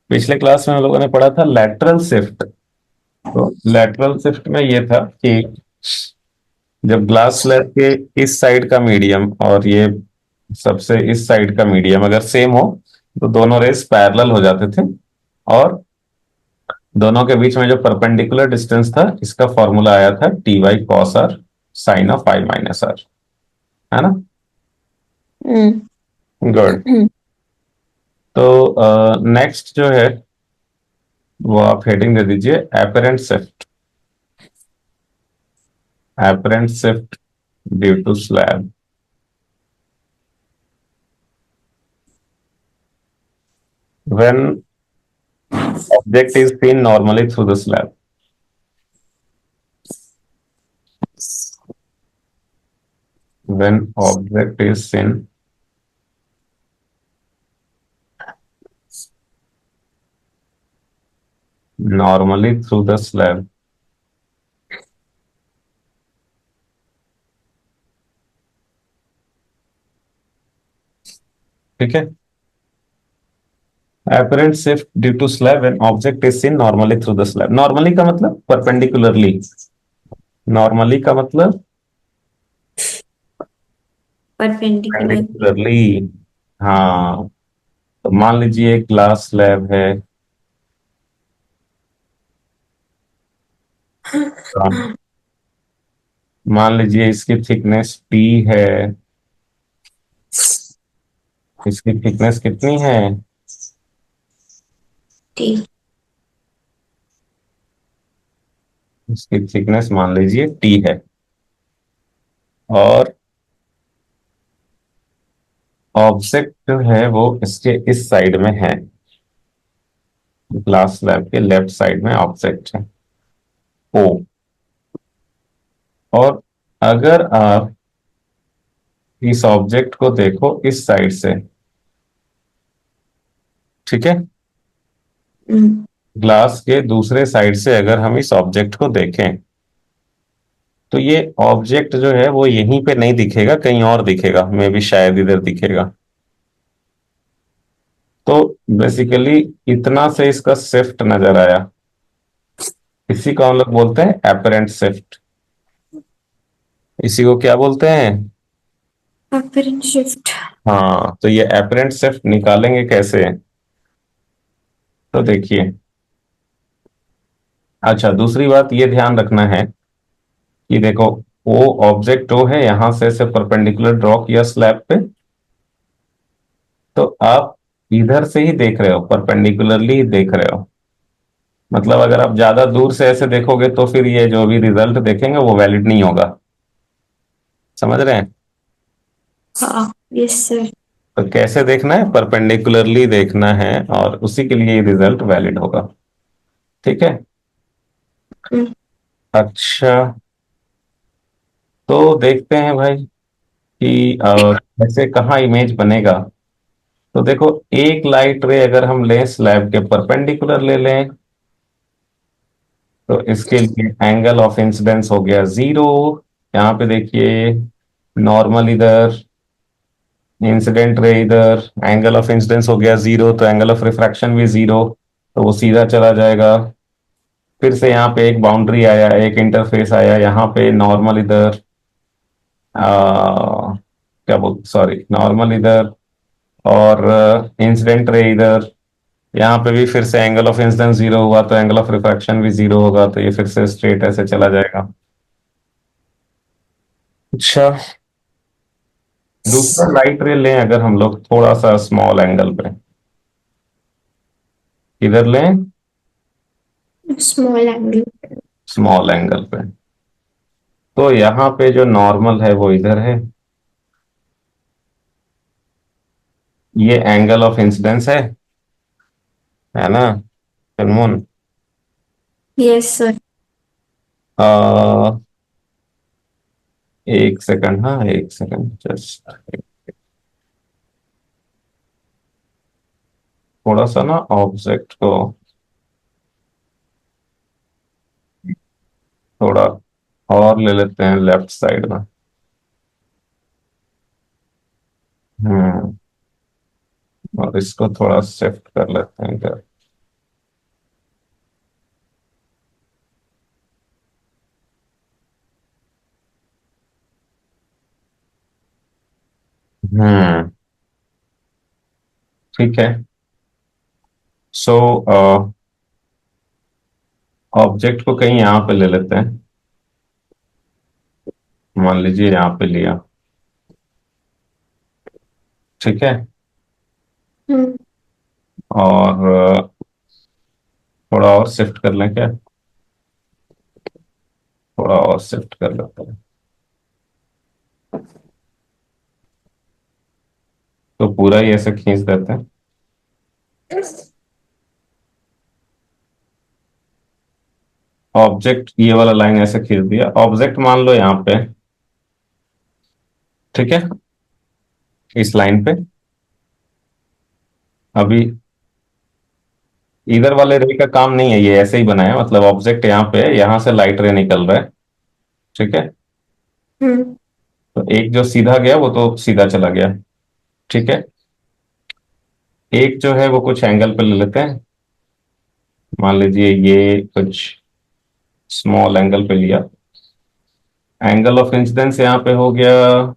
पिछले क्लास में हम लोगों ने पढ़ा था लैटरल शिफ्ट। तो लैटरल शिफ्ट में ये था कि जब ग्लास स्लैब के इस साइड का मीडियम और ये सबसे इस साइड का मीडियम अगर सेम हो तो दोनों रेस पैरेलल हो जाते थे, और दोनों के बीच में जो परपेंडिकुलर डिस्टेंस था इसका फॉर्मूला आया था T Y cos R sine of I minus R, है ना। हम्म। गुड। तो नेक्स्ट जो है वो आप हेडिंग दे दीजिए apparent shift. Apparent shift due to slab when object is seen normally through the slab. When object is seen normally through the slab. ठीक है। apparent shift due to slab when object is seen normally through the slab. Normally का मतलब perpendicularly. Normally का मतलब perpendicular. perpendicularly। हाँ, तो मान लीजिए एक ग्लास स्लैब है। तो मान लीजिए इसकी थिकनेस पी है। इसकी थिकनेस कितनी है? ठीक। इसकी थिकनेस मान लीजिए टी है, और ऑब्जेक्ट जो है वो इसके इस साइड में है। ग्लास स्लैब के लेफ्ट साइड में ऑब्जेक्ट है ओ। और अगर आप इस ऑब्जेक्ट को देखो इस साइड से, ठीक है, हम्म। ग्लास के दूसरे साइड से अगर हम इस ऑब्जेक्ट को देखें तो ये ऑब्जेक्ट जो है वो यहीं पे नहीं दिखेगा, कहीं और दिखेगा, मे भी शायद इधर दिखेगा। तो बेसिकली इतना से इसका शिफ्ट नजर आया, इसी को हम लोग बोलते हैं एपरेंट शिफ्ट। इसी को क्या बोलते हैं? Apparent shift. हाँ, तो ये एपरेंट शिफ्ट निकालेंगे कैसे? तो देखिए, अच्छा दूसरी बात ये ध्यान रखना है कि देखो, वो ऑब्जेक्ट ओ है, यहां से ऐसे परपेंडिकुलर ड्रॉ किया स्लैब पे, तो आप इधर से ही देख रहे हो, परपेंडिकुलरली ही देख रहे हो। मतलब अगर आप ज्यादा दूर से ऐसे देखोगे तो फिर ये जो भी रिजल्ट देखेंगे वो वैलिड नहीं होगा। समझ रहे हैं? हाँ। Yes sir. तो कैसे देखना है? परपेंडिकुलरली देखना है, और उसी के लिए रिजल्ट वैलिड होगा। ठीक है। हम्म। अच्छा, तो देखते हैं भाई कि कैसे कहाँ इमेज बनेगा। तो देखो, एक लाइट रे अगर हम लें स्लैब के परपेंडिकुलर ले लें तो इसके लिए एंगल ऑफ इंसिडेंस हो गया जीरो। यहाँ पे देखिए, नॉर्मल इधर, इंसिडेंट रे इधर, एंगल ऑफ इंसिडेंस हो गया जीरो, तो एंगल ऑफ रिफ्रैक्शन भी जीरो, तो वो सीधा चला जाएगा। फिर से यहाँ पे एक बाउंड्री आया, एक इंटरफेस आया, यहाँ पे नॉर्मल इधर, क्या बोल, सॉरी, नॉर्मल इधर और इंसिडेंट रे इधर। यहाँ पे भी फिर से एंगल ऑफ इंसिडेंस जीरो हुआ तो एंगल ऑफ रिफ्रैक्शन भी जीरो होगा, तो ये फिर से स्ट्रेट ऐसे चला जाएगा। अच्छा, दूसरा लाइट रे लें अगर हम लोग थोड़ा सा स्मॉल एंगल पे, किधर लें? Small angle. स्मॉल एंगल पे। तो यहाँ पे जो नॉर्मल है वो इधर ये एंगल ऑफ इंसिडेंस है ना सलमोन? Yes sir. आ, एक सेकंड, हाँ एक सेकंड जस्ट, थोड़ा सा ना ऑब्जेक्ट को थोड़ा और ले लेते हैं लेफ्ट साइड में। हम्म, और इसको थोड़ा शिफ्ट कर लेते हैं इधर। हम्म। ठीक है। सो ऑब्जेक्ट को कहीं यहाँ पे ले लेते हैं। मान लीजिए यहाँ पे लिया। ठीक है। हम्म। और थोड़ा और शिफ्ट कर लें क्या? थोड़ा और शिफ्ट कर लेते हैं। तो पूरा ही ऐसे खींच देते हैं। ऑब्जेक्ट ये वाला लाइन ऐसे खींच दिया। ऑब्जेक्ट मान लो यहाँ पे। ठीक है। इस लाइन पे अभी इधर वाले रे का काम नहीं है, ये ऐसे ही बनाया, मतलब ऑब्जेक्ट यहाँ पे है, यहाँ से लाइट रे निकल रहा है। ठीक है। हम्म। तो एक जो सीधा गया वो तो सीधा चला गया। ठीक है। एक जो है वो कुछ एंगल पे ले लेते हैं। मान लीजिए ये कुछ स्मॉल एंगल पे लिया। एंगल ऑफ इंसिडेंस यहाँ पे हो गया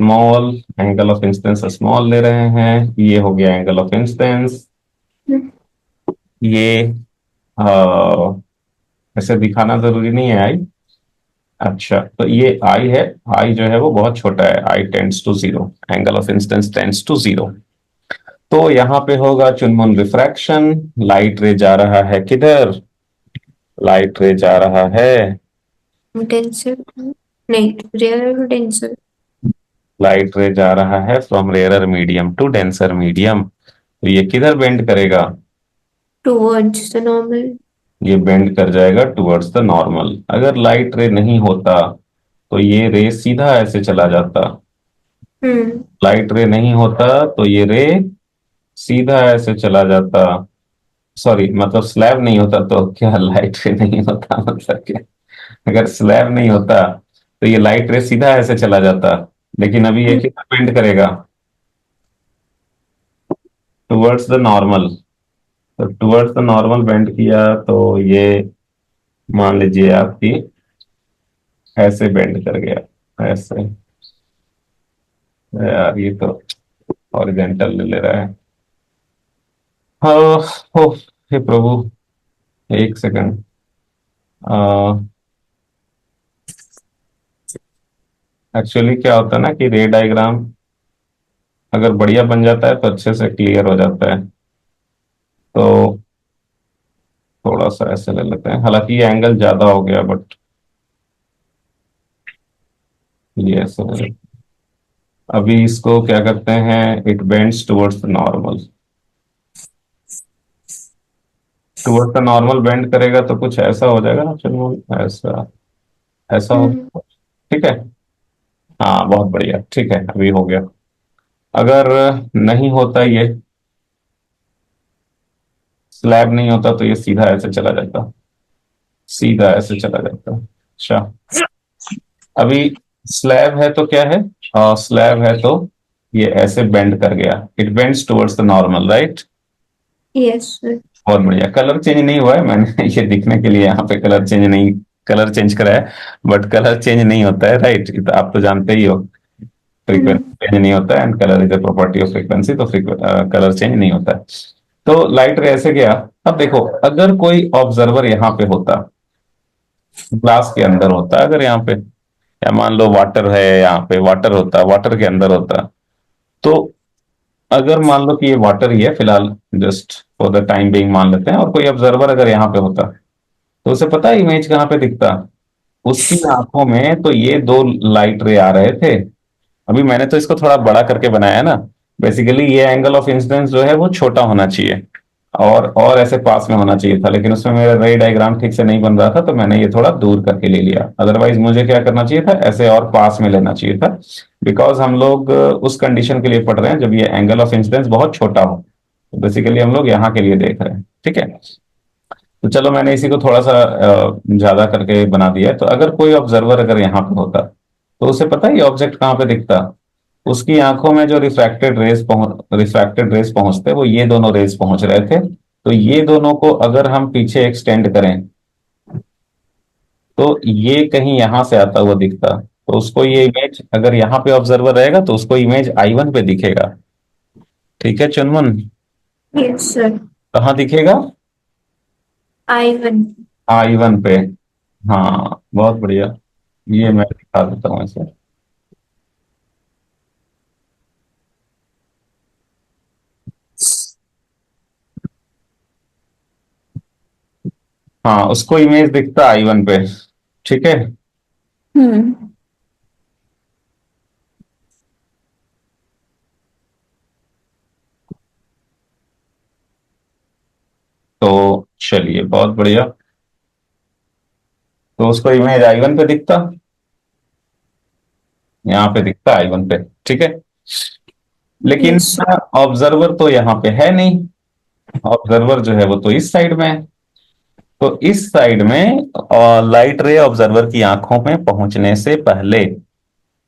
small. Angle of incidence small ले रहे हैं, ये हो गया एंगल ऑफ इंसिडेंस। हम्म। ये आ, ऐसे दिखाना जरूरी नहीं है आई। अच्छा, तो ये आई है। आई जो है वो बहुत छोटा है, i tends to zero. Angle of incidence tends to zero. तो यहाँ पे होगा चुनमुन रिफ्रैक्शन। लाइट रे जा रहा है किधर? लाइट रे जा रहा है। डेंसर नहीं, रेयर डेंसर। लाइट रे जा रहा है from rarer medium to denser medium. तो ये किधर बेंड करेगा? Towards the normal. ये बेंड कर जाएगा टुवर्ड्स द नॉर्मल। अगर लाइट रे नहीं होता तो ये रे सीधा ऐसे चला जाता। हम्म। लाइट रे नहीं होता तो ये रे सीधा ऐसे चला जाता। सॉरी, मतलब स्लैब नहीं होता तो क्या लाइट रे नहीं होता मतलब क्या? अगर स्लैब नहीं होता तो ये लाइट रे सीधा ऐसे चला जाता। लेकिन अभी ये कितना बेंड करेगा? Towards the normal. तो टुवर्ड्स द नॉर्मल बेंड किया तो ये मान लीजिए आपकी ऐसे बेंड कर गया ऐसे। यार ये तो हॉरिजॉन्टल ले रहा है। हाँ। ओ, हे प्रभु, एक सेकंड। एक्चुअली क्या होता है ना कि रे डायग्राम अगर बढ़िया बन जाता है तो अच्छे से क्लियर हो जाता है। तो थोड़ा सा ऐसे ले लेते हैं, हालांकि ये एंगल ज्यादा हो गया बट ये ऐसे ले लेते हैं। अभी इसको क्या करते हैं, it bends towards the normal. Towards the normal bend करेगा तो कुछ ऐसा हो जाएगा ना, चलो ऐसा ऐसा हो। हम्म। ठीक है। हाँ बहुत बढ़िया, ठीक है, अभी हो गया। अगर नहीं होता ये स्लैब नहीं होता तो ये सीधा ऐसे चला जाता। सीधा ऐसे चला जाता। अच्छा। अभी स्लैब है तो क्या है? स्लैब है तो ये ऐसे बेंड कर गया, it bends towards the normal, right. Yes sir. बहुत बढ़िया। कलर चेंज नहीं हुआ है, मैंने ये दिखने के लिए यहाँ पे कलर चेंज नहीं, कलर चेंज करा है। बट कलर चेंज नहीं होता है, राइट, ये तो आप तो जानते ही हो। हम्म। फ्रीक्वेंसी चेंज नहीं होता है and colour is a property of frequency, तो कलर चेंज नहीं होता है। तो लाइट रे ऐसे गया। अब देखो, अगर कोई ऑब्जर्वर यहाँ पे होता, ग्लास के अंदर होता अगर यहाँ पे, या मान लो वाटर है यहाँ पे, वाटर होता, वाटर के अंदर होता। तो अगर मान लो कि ये वाटर ही है फिलहाल, just for the time being मान लेते हैं, और कोई ऑब्जर्वर अगर यहाँ पे होता तो उसे पता है इमेज कहाँ पे दिखता? उसकी आंखों में तो ये दो लाइट रे आ रहे थे। अभी मैंने तो इसको थोड़ा बड़ा करके बनाया ना। बेसिकली ये एंगल ऑफ इंसिडेंस जो है वो छोटा होना चाहिए और ऐसे पास में होना चाहिए था, लेकिन उसमें मेरा रे डायग्राम ठीक से नहीं बन रहा था तो मैंने ये थोड़ा दूर करके ले लिया। अदरवाइज मुझे क्या करना चाहिए था, ऐसे और पास में लेना चाहिए था। बिकॉज हम लोग उस कंडीशन के लिए पढ़ रहे हैं जब ये एंगल ऑफ इंसिडेंस बहुत छोटा हो। तो बेसिकली हम लोग यहाँ के लिए देख रहे हैं, ठीक है। तो चलो मैंने इसी को थोड़ा सा ज्यादा करके बना दिया है। तो अगर कोई ऑब्जर्वर अगर यहाँ पे होता तो उसे पता है ये ऑब्जेक्ट कहाँ पे दिखता? उसकी आंखों में जो रिफ्रैक्टेड रेस पहुंचते वो ये दोनों रेस पहुंच रहे थे। तो ये दोनों को अगर हम पीछे एक्सटेंड करें तो ये कहीं यहां से आता हुआ दिखता। तो उसको ये इमेज अगर यहाँ पे ऑब्जर्वर रहेगा तो उसको इमेज I1 पे दिखेगा। ठीक है चुनमुन, Yes, sir. कहाँ दिखेगा? I1. I1 पे। हाँ बहुत बढ़िया, ये मैं दिखा देता हूँ ऐसे। हाँ उसको इमेज दिखता I1 पे। ठीक है। Hmm. तो चलिए बहुत बढ़िया, तो उसको इमेज I1 पे दिखता, यहाँ पे दिखता I1 पे। ठीक है, लेकिन Yes, sir. ऑब्जर्वर तो यहाँ पे है नहीं। ऑब्जर्वर जो है वो तो इस साइड में है। तो इस साइड में लाइट रे ऑब्जर्वर की आंखों में पहुंचने से पहले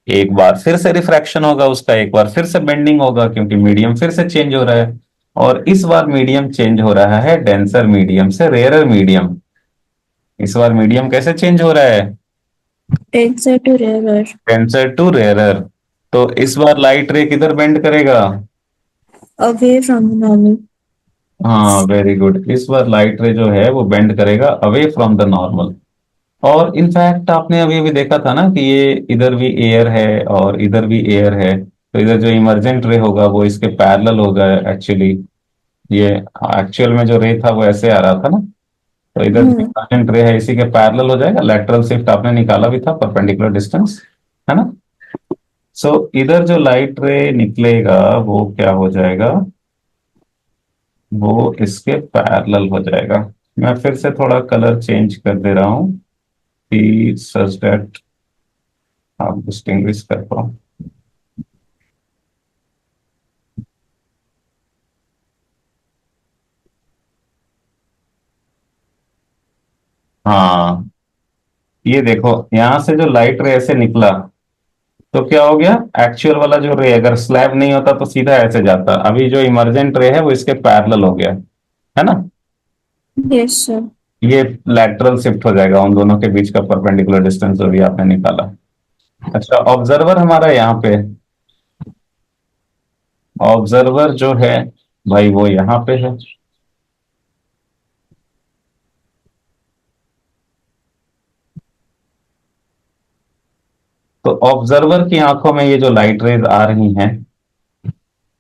एक बार फिर से रिफ्रैक्शन होगा उसका, एक बार फिर से बेंडिंग होगा, क्योंकि मीडियम फिर से चेंज हो रहा है। और इस बार मीडियम चेंज हो रहा है डेंसर मीडियम से रेयरर मीडियम। इस बार मीडियम कैसे चेंज हो रहा है? Tensor to rarer. Denser to rarer. तो इस बार लाइट रे किधर बेंड करेगा? Away from the normal. हाँ वेरी गुड, इस बार लाइट रे जो है वो बेंड करेगा अवे फ्रॉम द नॉर्मल। और इनफैक्ट आपने अभी अभी देखा था ना कि ये इधर भी एयर है और इधर भी एयर है, तो इधर जो इमर्जेंट रे होगा वो इसके पैरेलल होगा एक्चुअली। ये एक्चुअल में जो रे था वो ऐसे आ रहा था ना, तो इधर जो Hmm. इमर्जेंट रे है इसी के पैरेलल हो जाएगा। लेटरल शिफ्ट आपने निकाला भी था, परपेंडिकुलर डिस्टेंस, है ना। सो इधर जो लाइट रे निकलेगा वो क्या हो जाएगा? वो इसके पैरेलल हो जाएगा। मैं फिर से थोड़ा कलर चेंज कर दे रहा हूँ कि सच दैट आप डिस्टिंग्विश कर पाओ। हाँ ये देखो, यहां से जो लाइट रे ऐसे निकला तो क्या हो गया? एक्चुअल वाला जो रे अगर स्लैब नहीं होता तो सीधा ऐसे जाता, अभी जो इमर्जेंट रे है वो इसके पैरेलल हो गया, है ना। Yes, sir. ये लैटरल शिफ्ट हो जाएगा उन दोनों के बीच का परपेंडिकुलर डिस्टेंस जो भी आपने निकाला। अच्छा ऑब्जर्वर हमारा यहाँ पे, ऑब्जर्वर जो है भाई वो यहाँ पे है। तो ऑब्जर्वर की आंखों में ये जो लाइट रेज आ रही हैं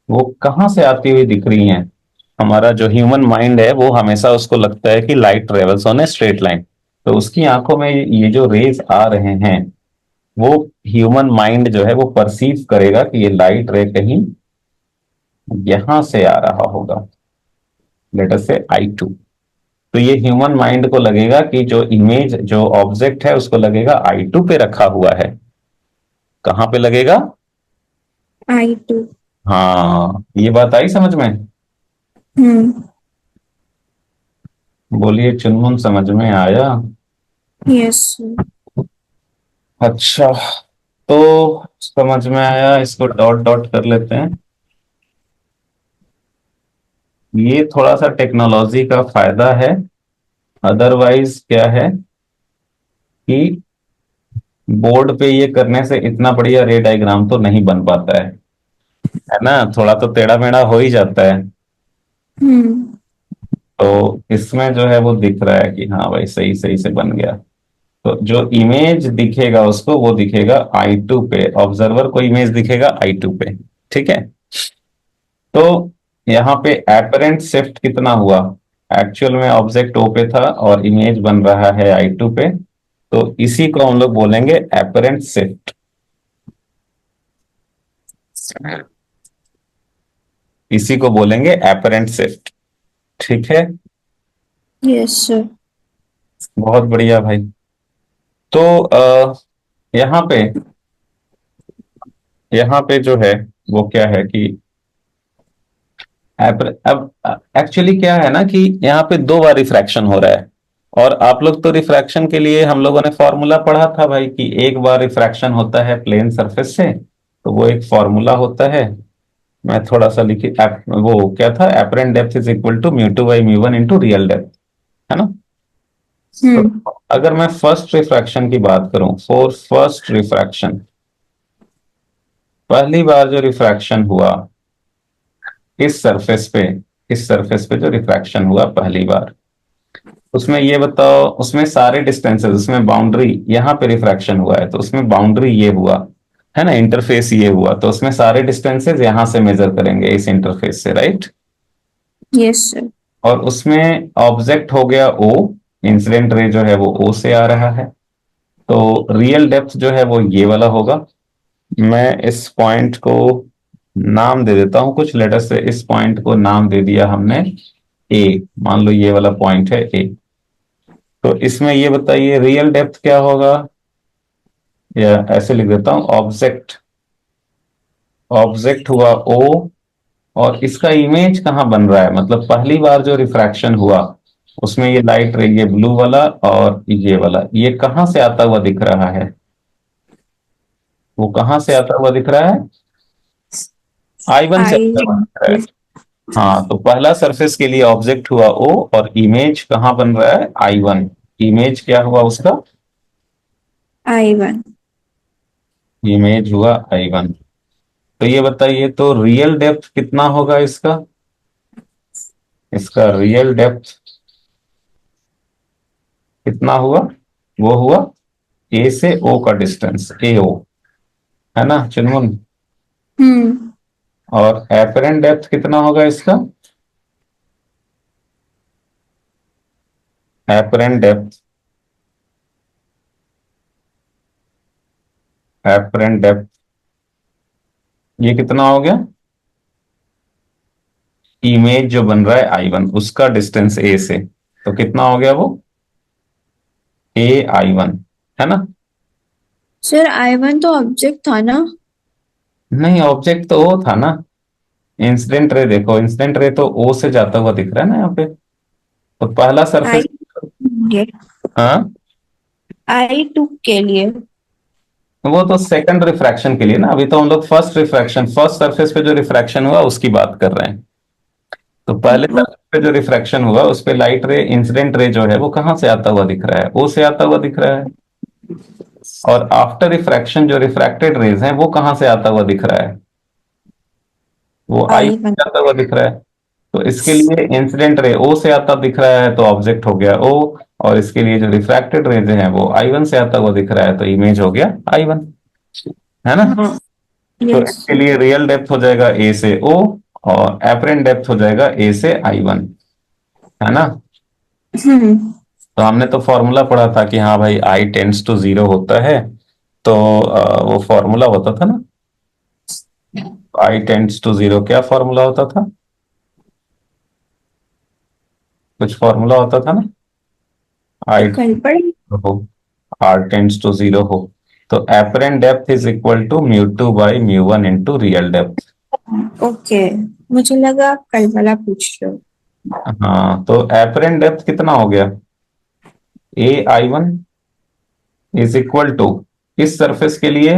वो कहाँ से आती हुई दिख रही हैं? हमारा जो ह्यूमन माइंड है वो हमेशा उसको लगता है कि light travels on a straight line. तो उसकी आंखों में ये जो रेज आ रहे हैं वो ह्यूमन माइंड जो है वो परसीव करेगा कि ये लाइट रे कहीं यहां से आ रहा होगा, लेट अस से I2। तो ये ह्यूमन माइंड को लगेगा कि जो इमेज जो ऑब्जेक्ट है उसको लगेगा I2 पे रखा हुआ है। कहां पे लगेगा? I2. हाँ ये बात आई समझ में? Hmm. बोलिए चुनमुन, समझ में आया? Yes, sir. अच्छा, तो समझ में आया, इसको डॉट डॉट कर लेते हैं। ये थोड़ा सा टेक्नोलॉजी का फायदा है, अदरवाइज क्या है कि बोर्ड पे ये करने से इतना बढ़िया रे डायग्राम तो नहीं बन पाता है ना, थोड़ा तो टेढ़ा मेढ़ा हो ही जाता है। Hmm. तो इसमें जो है वो दिख रहा है कि हाँ भाई सही सही से बन गया। तो जो इमेज दिखेगा उसको वो दिखेगा I2 पे, ऑब्जर्वर को इमेज दिखेगा I2 पे। ठीक है, तो यहाँ पे एपरेंट शिफ्ट कितना हुआ? एक्चुअल में ऑब्जेक्ट O पे था और इमेज बन रहा है I2 पे, तो इसी को हम लोग बोलेंगे एपरेंट शिफ्ट। इसी को बोलेंगे एपरेंट शिफ्ट। ठीक है, Yes, sir. बहुत बढ़िया भाई। तो यहाँ पे, यहाँ पे जो है वो क्या है कि अब एक्चुअली क्या है ना कि यहाँ पे दो बार रिफ्रैक्शन हो रहा है। और आप लोग तो रिफ्रैक्शन के लिए हम लोगों ने फॉर्मूला पढ़ा था भाई कि एक बार रिफ्रैक्शन होता है प्लेन सरफेस से, तो वो एक फॉर्मूला होता है। मैं थोड़ा सा लिखी वो क्या था, apparent depth is equal to mu two by mu one into real depth, है ना। हम्म अगर मैं फर्स्ट रिफ्रैक्शन की बात करूं, फॉर फर्स्ट रिफ्रैक्शन, पहली बार जो रिफ्रैक्शन हुआ इस सरफेस पे, इस सरफेस पे जो रिफ्रैक्शन हुआ पहली बार, उसमें ये बताओ, उसमें सारे डिस्टेंसेस, उसमें बाउंड्री, यहाँ पे रिफ्रैक्शन हुआ है तो उसमें बाउंड्री ये हुआ है ना, इंटरफेस ये हुआ, तो उसमें सारे डिस्टेंसेस यहां से मेजर करेंगे इस इंटरफेस से, राइट। Yes sir. और उसमें ऑब्जेक्ट हो गया ओ, इंसिडेंट रे जो है वो ओ से आ रहा है, तो रियल डेप्थ जो है वो ये वाला होगा। मैं इस पॉइंट को नाम दे देता हूं कुछ लेटर से, इस पॉइंट को नाम दे दिया हमने ए, मान लो ये वाला पॉइंट है ए। तो इसमें ये बताइए रियल डेप्थ क्या होगा, या ऐसे लिख देता हूं, ऑब्जेक्ट, ऑब्जेक्ट हुआ ओ, और इसका इमेज कहाँ बन रहा है, मतलब पहली बार जो रिफ्रैक्शन हुआ उसमें ये लाइट रे, ये ब्लू वाला और ये वाला, ये कहाँ से आता हुआ दिख रहा है, वो कहाँ से आता हुआ दिख रहा है, I1 से आई आता हुआ दिख रहा है। हाँ, तो पहला सरफेस के लिए ऑब्जेक्ट हुआ ओ, और इमेज कहाँ बन रहा है, I1। इमेज क्या हुआ उसका, I1। इमेज हुआ I1। तो ये बताइए तो रियल डेप्थ कितना होगा इसका, इसका रियल डेप्थ कितना हुआ, वो हुआ ए से ओ का डिस्टेंस, ए ओ, है ना चुनमुन। हम्म और एपरेंट डेप्थ कितना होगा इसका, एपरेंट डेप्थ, एपरेंट डेप्थ ये कितना हो गया, इमेज जो बन रहा है I1 उसका डिस्टेंस ए से, तो कितना हो गया वो, ए I1, है ना। सर I1 तो ऑब्जेक्ट था ना। नहीं, ऑब्जेक्ट तो ओ था ना, इंसिडेंट रे देखो, इंसिडेंट रे तो ओ से जाता हुआ दिख रहा है ना यहाँ पे, तो पहला आई सरफेस। हाँ, I2 के लिए। वो तो सेकंड रिफ्रैक्शन के लिए ना, अभी तो हम लोग फर्स्ट रिफ्रैक्शन, फर्स्ट सरफेस पे जो रिफ्रैक्शन हुआ उसकी बात कर रहे हैं। तो पहले ओ, सरफेस पे जो रिफ्रैक्शन हुआ उस पे लाइट रे, इंसिडेंट रे जो है वो कहाँ से आता हुआ दिख रहा है, ओ से आता हुआ दिख रहा है। और आफ्टर रिफ्रैक्शन जो रिफ्रैक्टेड रेज हैं वो कहाँ से आता हुआ दिख रहा है, वो आई I1। से आता हुआ दिख रहा है। तो इसके लिए इंसिडेंट रे ओ से आता दिख रहा है तो ऑब्जेक्ट हो गया ओ, और इसके लिए जो रिफ्रैक्टेड रेज हैं वो I1 से आता हुआ दिख रहा है तो इमेज हो गया I1, है ना। हाँ। तो यस। इसके लिए रियल डेप्थ हो जाएगा ए से ओ, और एपरेंट डेप्थ हो जाएगा ए से I1, है ना। हम्म तो हमने तो फॉर्मूला पढ़ा था कि हाँ भाई आई टेंड्स टू जीरो होता है, तो वो फॉर्मूला होता था ना, आई टेंड्स टू जीरो, क्या फॉर्मूला होता था, कुछ फॉर्मूला होता था ना, आई कल पढ़े। हो, आर टेंड्स टू जीरो हो, तो apparent depth is equal to mu two by mu one into real depth. Okay, मुझे लगा कल वाला पूछ रहे हो। हाँ, तो एपरेंट डेप्थ कितना हो गया, AI1 इज इक्वल टू, इस सरफेस के लिए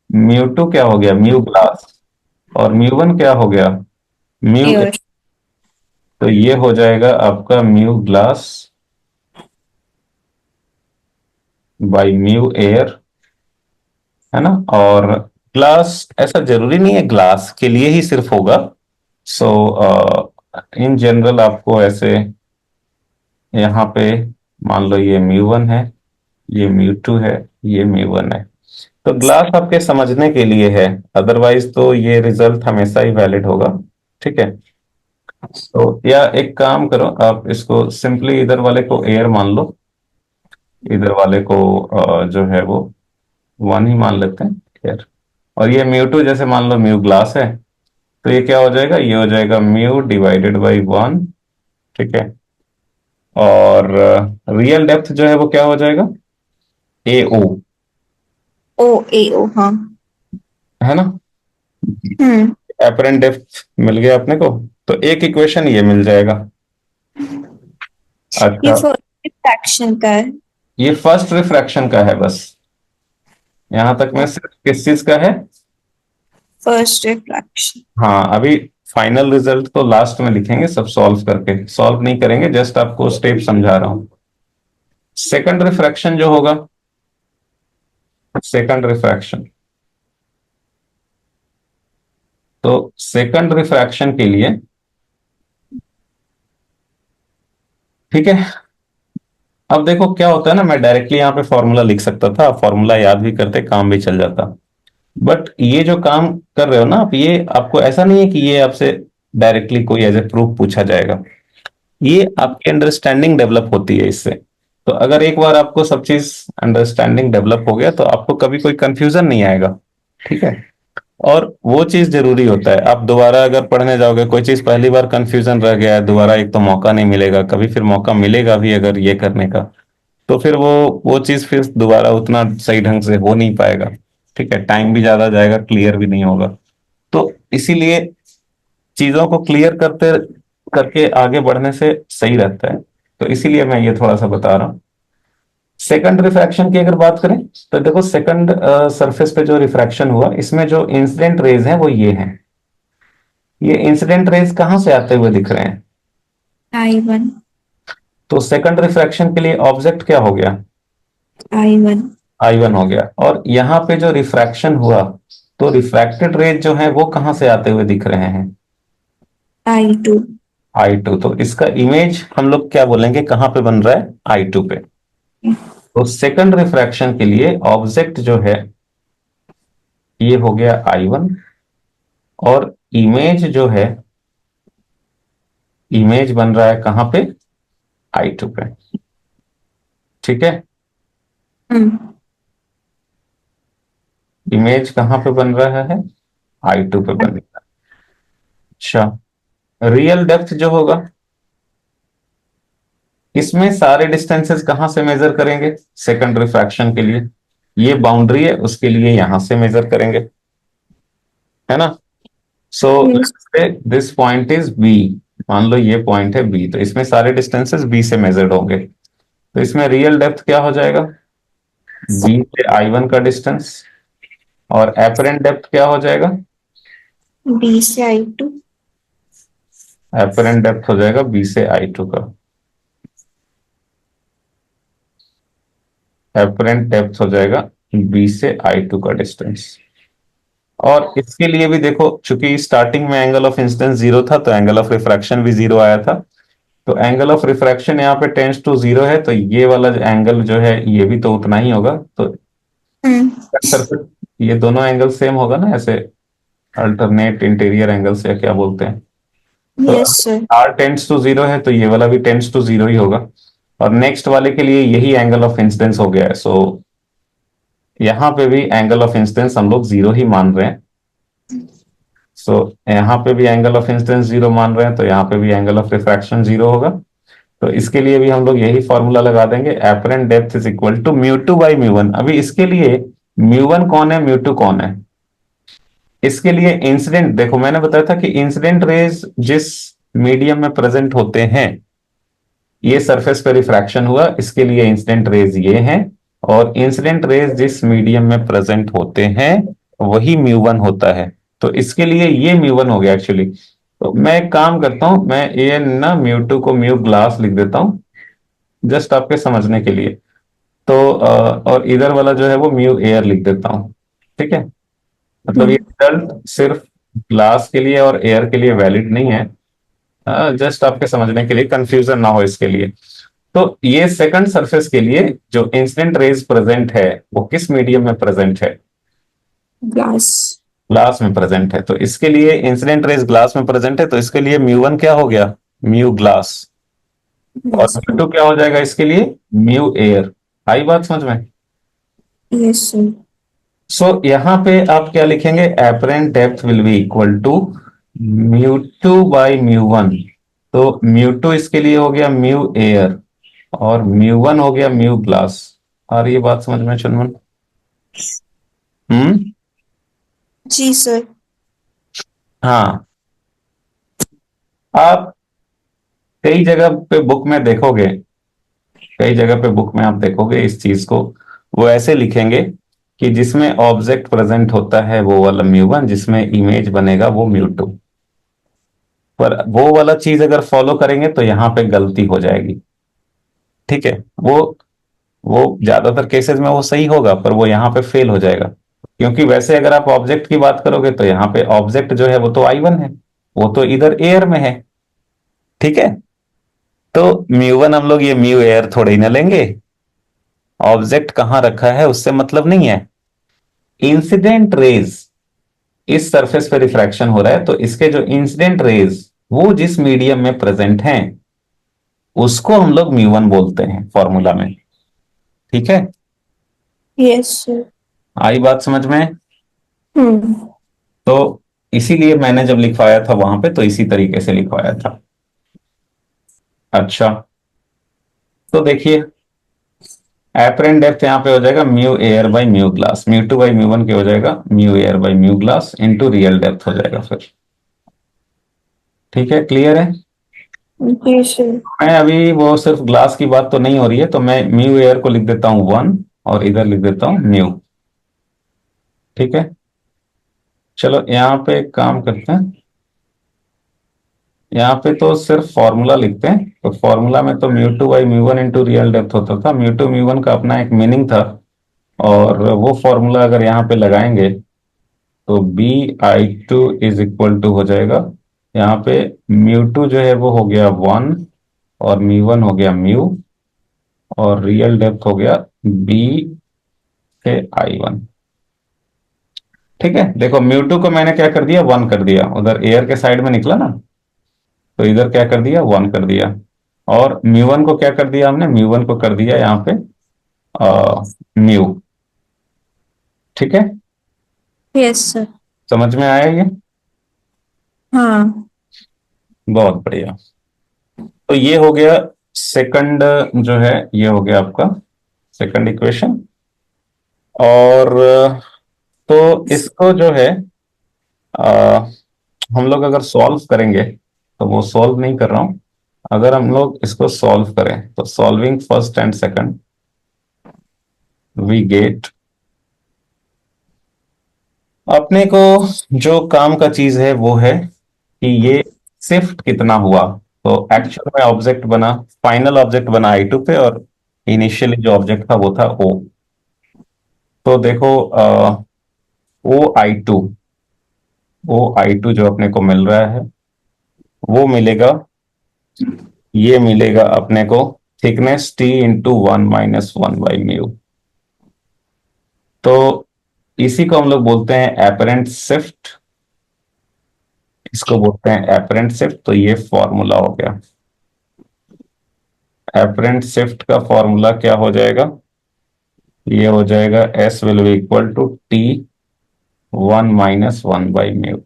म्यू टू क्या हो गया, म्यू ग्लास, और म्यू वन क्या हो गया, म्यू, एयर। तो ये हो जाएगा आपका mu glass by mu air, है ना। और ग्लास ऐसा जरूरी नहीं है ग्लास के लिए ही सिर्फ होगा, सो इन जनरल आपको ऐसे, यहाँ पे मान लो ये म्यू वन है, ये म्यू टू है, ये म्यू वन है, तो ग्लास आपके समझने के लिए है, अदरवाइज तो ये रिजल्ट हमेशा ही वैलिड होगा, ठीक है। तो या एक काम करो, आप इसको सिंपली इधर वाले को एयर मान लो, इधर वाले को जो है वो वन ही मान लेते हैं, खैर। और ये म्यू टू जैसे मान लो म्यू ग्लास है, तो ये क्या हो जाएगा, ये हो जाएगा म्यू डिवाइडेड बाई वन, ठीक है। और रियल डेप्थ जो है वो क्या हो जाएगा, ए ओ, ओ ए ओ हाँ। है ना। हम्म एपरेंट डेप्थ मिल गया अपने को, तो एक इक्वेशन ये मिल जाएगा। ये अच्छा, फर्स्ट फ्रैक्शन का है। ये फर्स्ट रिफ्रैक्शन का है बस, यहां तक में सिर्फ किस चीज का है। First refraction. हाँ, अभी फाइनल रिजल्ट तो लास्ट में लिखेंगे, सब सॉल्व करके, सॉल्व नहीं करेंगे, जस्ट आपको स्टेप समझा रहा हूँ। सेकंड रिफ्रैक्शन जो होगा, सेकंड रिफ्रैक्शन, तो सेकंड रिफ्रैक्शन के लिए, ठीक है, अब देखो क्या होता है ना, मैं डायरेक्टली यहाँ पे फॉर्मूला लिख सकता था, फॉर्मूला याद भी करते काम भी चल जाता। बट ये जो काम कर रहे हो ना आप, ये आपको ऐसा नहीं है कि ये आपसे डायरेक्टली कोई एज ए प्रूफ पूछा जाएगा, ये आपकी अंडरस्टैंडिंग डेवलप होती है इससे। तो अगर एक बार आपको सब चीज अंडरस्टैंडिंग डेवलप हो गया तो आपको कभी कोई कंफ्यूजन नहीं आएगा, ठीक है। और वो चीज जरूरी होता है, आप दोबारा अगर पढ़ने जाओगे कोई चीज पहली बार कंफ्यूजन रह गया है, दोबारा एक तो मौका नहीं मिलेगा, कभी फिर मौका मिलेगा भी अगर ये करने का, तो फिर वो चीज फिर दोबारा उतना सही ढंग से हो नहीं पाएगा, ठीक है, टाइम भी ज्यादा जाएगा, क्लियर भी नहीं होगा। तो इसीलिए चीजों को क्लियर करते करके आगे बढ़ने से सही रहता है। तो इसीलिए मैं ये थोड़ा सा बता रहा हूँ। सेकंड रिफ्रैक्शन की अगर बात करें, तो देखो सेकंड सरफेस पे जो रिफ्रैक्शन हुआ, इसमें जो इंसिडेंट रेज हैं वो ये हैं। ये इंसिडेंट रेज कहां से आते हुए दिख रहे हैं? I1, तो सेकंड रिफ्रैक्शन के लिए ऑब्जेक्ट क्या हो गया? I1, I1 हो गया। और यहाँ पे जो रिफ्रैक्शन हुआ, तो रिफ्रैक्टेड रेज जो है वो कहां से आते हुए दिख रहे हैं? I2, I2। तो इसका इमेज हम लोग क्या बोलेंगे, कहां पे बन रहा है? I2 पे। तो सेकंड रिफ्रैक्शन के लिए ऑब्जेक्ट जो है ये हो गया I1, और इमेज जो है, इमेज बन रहा है कहां पे? I2 पे, ठीक है। हम्म, इमेज कहां पे बन रहा है? I2 पे बन रहा है। अच्छा, रियल डेप्थ जो होगा, इसमें सारे डिस्टेंसेस कहां से मेजर करेंगे सेकंड रिफ्रैक्शन के लिए? ये बाउंड्री है, उसके लिए यहां से मेजर करेंगे, है ना। So yes, this point is B, मान लो ये पॉइंट है बी, तो इसमें सारे डिस्टेंसेस बी से मेजर्ड होंगे। तो इसमें रियल डेप्थ क्या हो जाएगा? बी से I1 का डिस्टेंस, और एपरेंट डेप्थ क्या हो जाएगा? B से I2, एपरेंट डेप्थ हो जाएगा बी से I2 का, एपरेंट डेप्थ हो जाएगा बी से I2 का डिस्टेंस। और इसके लिए भी देखो, चूंकि स्टार्टिंग में एंगल ऑफ इंसिडेंस जीरो था, तो एंगल ऑफ रिफ्रैक्शन भी जीरो आया था। तो एंगल ऑफ रिफ्रैक्शन यहाँ पे टेंस टू जीरो है, तो ये वाला एंगल जो है ये भी तो उतना ही होगा। तो हम्म, सरफेस, ये दोनों एंगल सेम होगा ना, ऐसे अल्टरनेट इंटीरियर एंगल्स या क्या बोलते हैं। तो yes sir, R tends to zero है, तो ये वाला भी टेंस टू जीरो ही होगा। और नेक्स्ट वाले के लिए यही एंगल ऑफ इंसिडेंस हो गया है। सो यहाँ पे भी एंगल ऑफ इंसिडेंस हम लोग जीरो ही मान रहे हैं। सो यहाँ पे भी एंगल ऑफ इंसिडेंस जीरो मान रहे हैं, तो यहाँ पे भी एंगल ऑफ रिफ्रैक्शन जीरो होगा। तो इसके लिए भी हम लोग यही फॉर्मूला लगा देंगे, apparent depth is equal to mu two by mu one. अभी इसके लिए म्यू वन कौन है, म्यू टू कौन है? इसके लिए इंसिडेंट, देखो मैंने बताया था कि इंसिडेंट रेज जिस मीडियम में प्रेजेंट होते हैं, ये सरफेस पे रिफ्रैक्शन हुआ, इसके लिए इंसिडेंट रेज ये हैं। और इंसिडेंट रेज जिस मीडियम में प्रेजेंट होते हैं वही म्यू वन होता है। तो इसके लिए ये म्यू वन हो गया एक्चुअली। तो मैं एक काम करता हूं, मैं ये ना म्यू टू को म्यू ग्लास लिख देता हूं, जस्ट आपके समझने के लिए। तो और इधर वाला जो है वो म्यू एयर लिख देता हूं, ठीक है। मतलब ये हम्म, रिजल्ट सिर्फ ग्लास के लिए और एयर के लिए वैलिड नहीं है, जस्ट आपके समझने के लिए, कंफ्यूजन ना हो इसके लिए। तो ये सेकंड सरफेस के लिए जो इंसिडेंट रेज प्रेजेंट है वो किस मीडियम में प्रेजेंट है? glass, ग्लास में प्रेजेंट है। तो इसके लिए इंसिडेंट रेज ग्लास में प्रेजेंट है, तो इसके लिए म्यू वन क्या हो गया? Mu glass. और glass, म्यू टू क्या हो जाएगा इसके लिए? Mu air. आई बात समझ में? yes sir, सो यहां पे आप क्या लिखेंगे, apparent depth will be equal to mu two by mu one. तो म्यू टू इसके लिए हो गया म्यू एयर, और म्यू वन हो गया म्यू ग्लास। और ये बात समझ में चुनमन? हम्म। जी सर, हाँ, आप कई जगह पे बुक में देखोगे, कई जगह पे बुक में आप देखोगे इस चीज को, वो ऐसे लिखेंगे कि जिसमें ऑब्जेक्ट प्रेजेंट होता है वो वाला म्यू वन, जिसमें इमेज बनेगा वो म्यू टू। पर वो वाला चीज अगर फॉलो करेंगे तो यहां पे गलती हो जाएगी, ठीक है। वो वो ज्यादातर केसेस में वो सही होगा, पर वो यहाँ पे फेल हो जाएगा। क्योंकि वैसे अगर आप ऑब्जेक्ट की बात करोगे तो यहाँ पे ऑब्जेक्ट जो है वो तो आई वन है, वो तो इधर एयर में है। ठीक है, तो म्यू वन हम लोग ये म्यू एयर थोड़े ही ना लेंगे, ऑब्जेक्ट कहाँ रखा है उससे मतलब नहीं है। इंसिडेंट रेज, इस सरफेस पे रिफ्रैक्शन हो रहा है, तो इसके जो इंसिडेंट रेज वो जिस मीडियम में प्रेजेंट हैं उसको हम लोग म्यू वन बोलते हैं फॉर्मूला में। ठीक है, यस सर। आई बात समझ में? हम्म। तो इसीलिए मैंने जब लिखवाया था वहां पे तो इसी तरीके से लिखवाया था। अच्छा, तो देखिए एपरेंट डेप्थ यहाँ पे हो जाएगा mu air by mu glass, mu two by mu one के हो जाएगा mu air by mu glass into real depth हो जाएगा फिर। ठीक है, क्लियर है? जी सर। मैं अभी वो सिर्फ ग्लास की बात तो नहीं हो रही है, तो मैं म्यू एयर को लिख देता हूँ वन और इधर लिख देता हूँ म्यू। ठीक है, चलो यहाँ पे एक काम करते हैं, यहाँ पे तो सिर्फ फॉर्मूला लिखते हैं। तो फॉर्मूला में तो mu two by mu one into real depth होता था, म्यू टू म्यू वन का अपना एक मीनिंग था, और वो फॉर्मूला अगर यहाँ पे लगाएंगे तो B I two is equal to हो जाएगा, यहाँ पे म्यू टू जो है वो हो गया वन, और म्यू वन हो गया म्यू, और रियल डेप्थ हो गया बी से आई वन। ठीक है, देखो म्यू टू को मैंने क्या कर दिया, वन कर दिया, उधर एयर के साइड में निकला ना, तो इधर क्या कर दिया, वन कर दिया। और म्यू वन को क्या कर दिया हमने, म्यू वन को कर दिया यहाँ पे म्यू। ठीक है, यस सर। समझ में आया ये? हाँ। बहुत बढ़िया। तो ये हो गया सेकंड, जो है ये हो गया आपका सेकंड इक्वेशन। और तो इसको जो है अ, हम लोग अगर सॉल्व करेंगे, तो वो सॉल्व नहीं कर रहा हूं, अगर हम लोग इसको सॉल्व करें तो solving first and second we get, अपने को जो काम का चीज है वो है कि ये शिफ्ट कितना हुआ। तो एक्चुअल में ऑब्जेक्ट बना, फाइनल ऑब्जेक्ट बना आई टू पे, और इनिशियली जो ऑब्जेक्ट था वो था ओ। तो देखो ओ आई टू, ओ आई टू जो अपने को मिल रहा है वो मिलेगा, ये मिलेगा अपने को thickness T into one minus one by mu. तो इसी को हम लोग बोलते हैं एपरेंट शिफ्ट, इसको बोलते हैं एपरेंट शिफ्ट। तो ये फॉर्मूला हो गया, एपरेंट शिफ्ट का फॉर्मूला क्या हो जाएगा, ये हो जाएगा S will be equal to T one minus one by mu.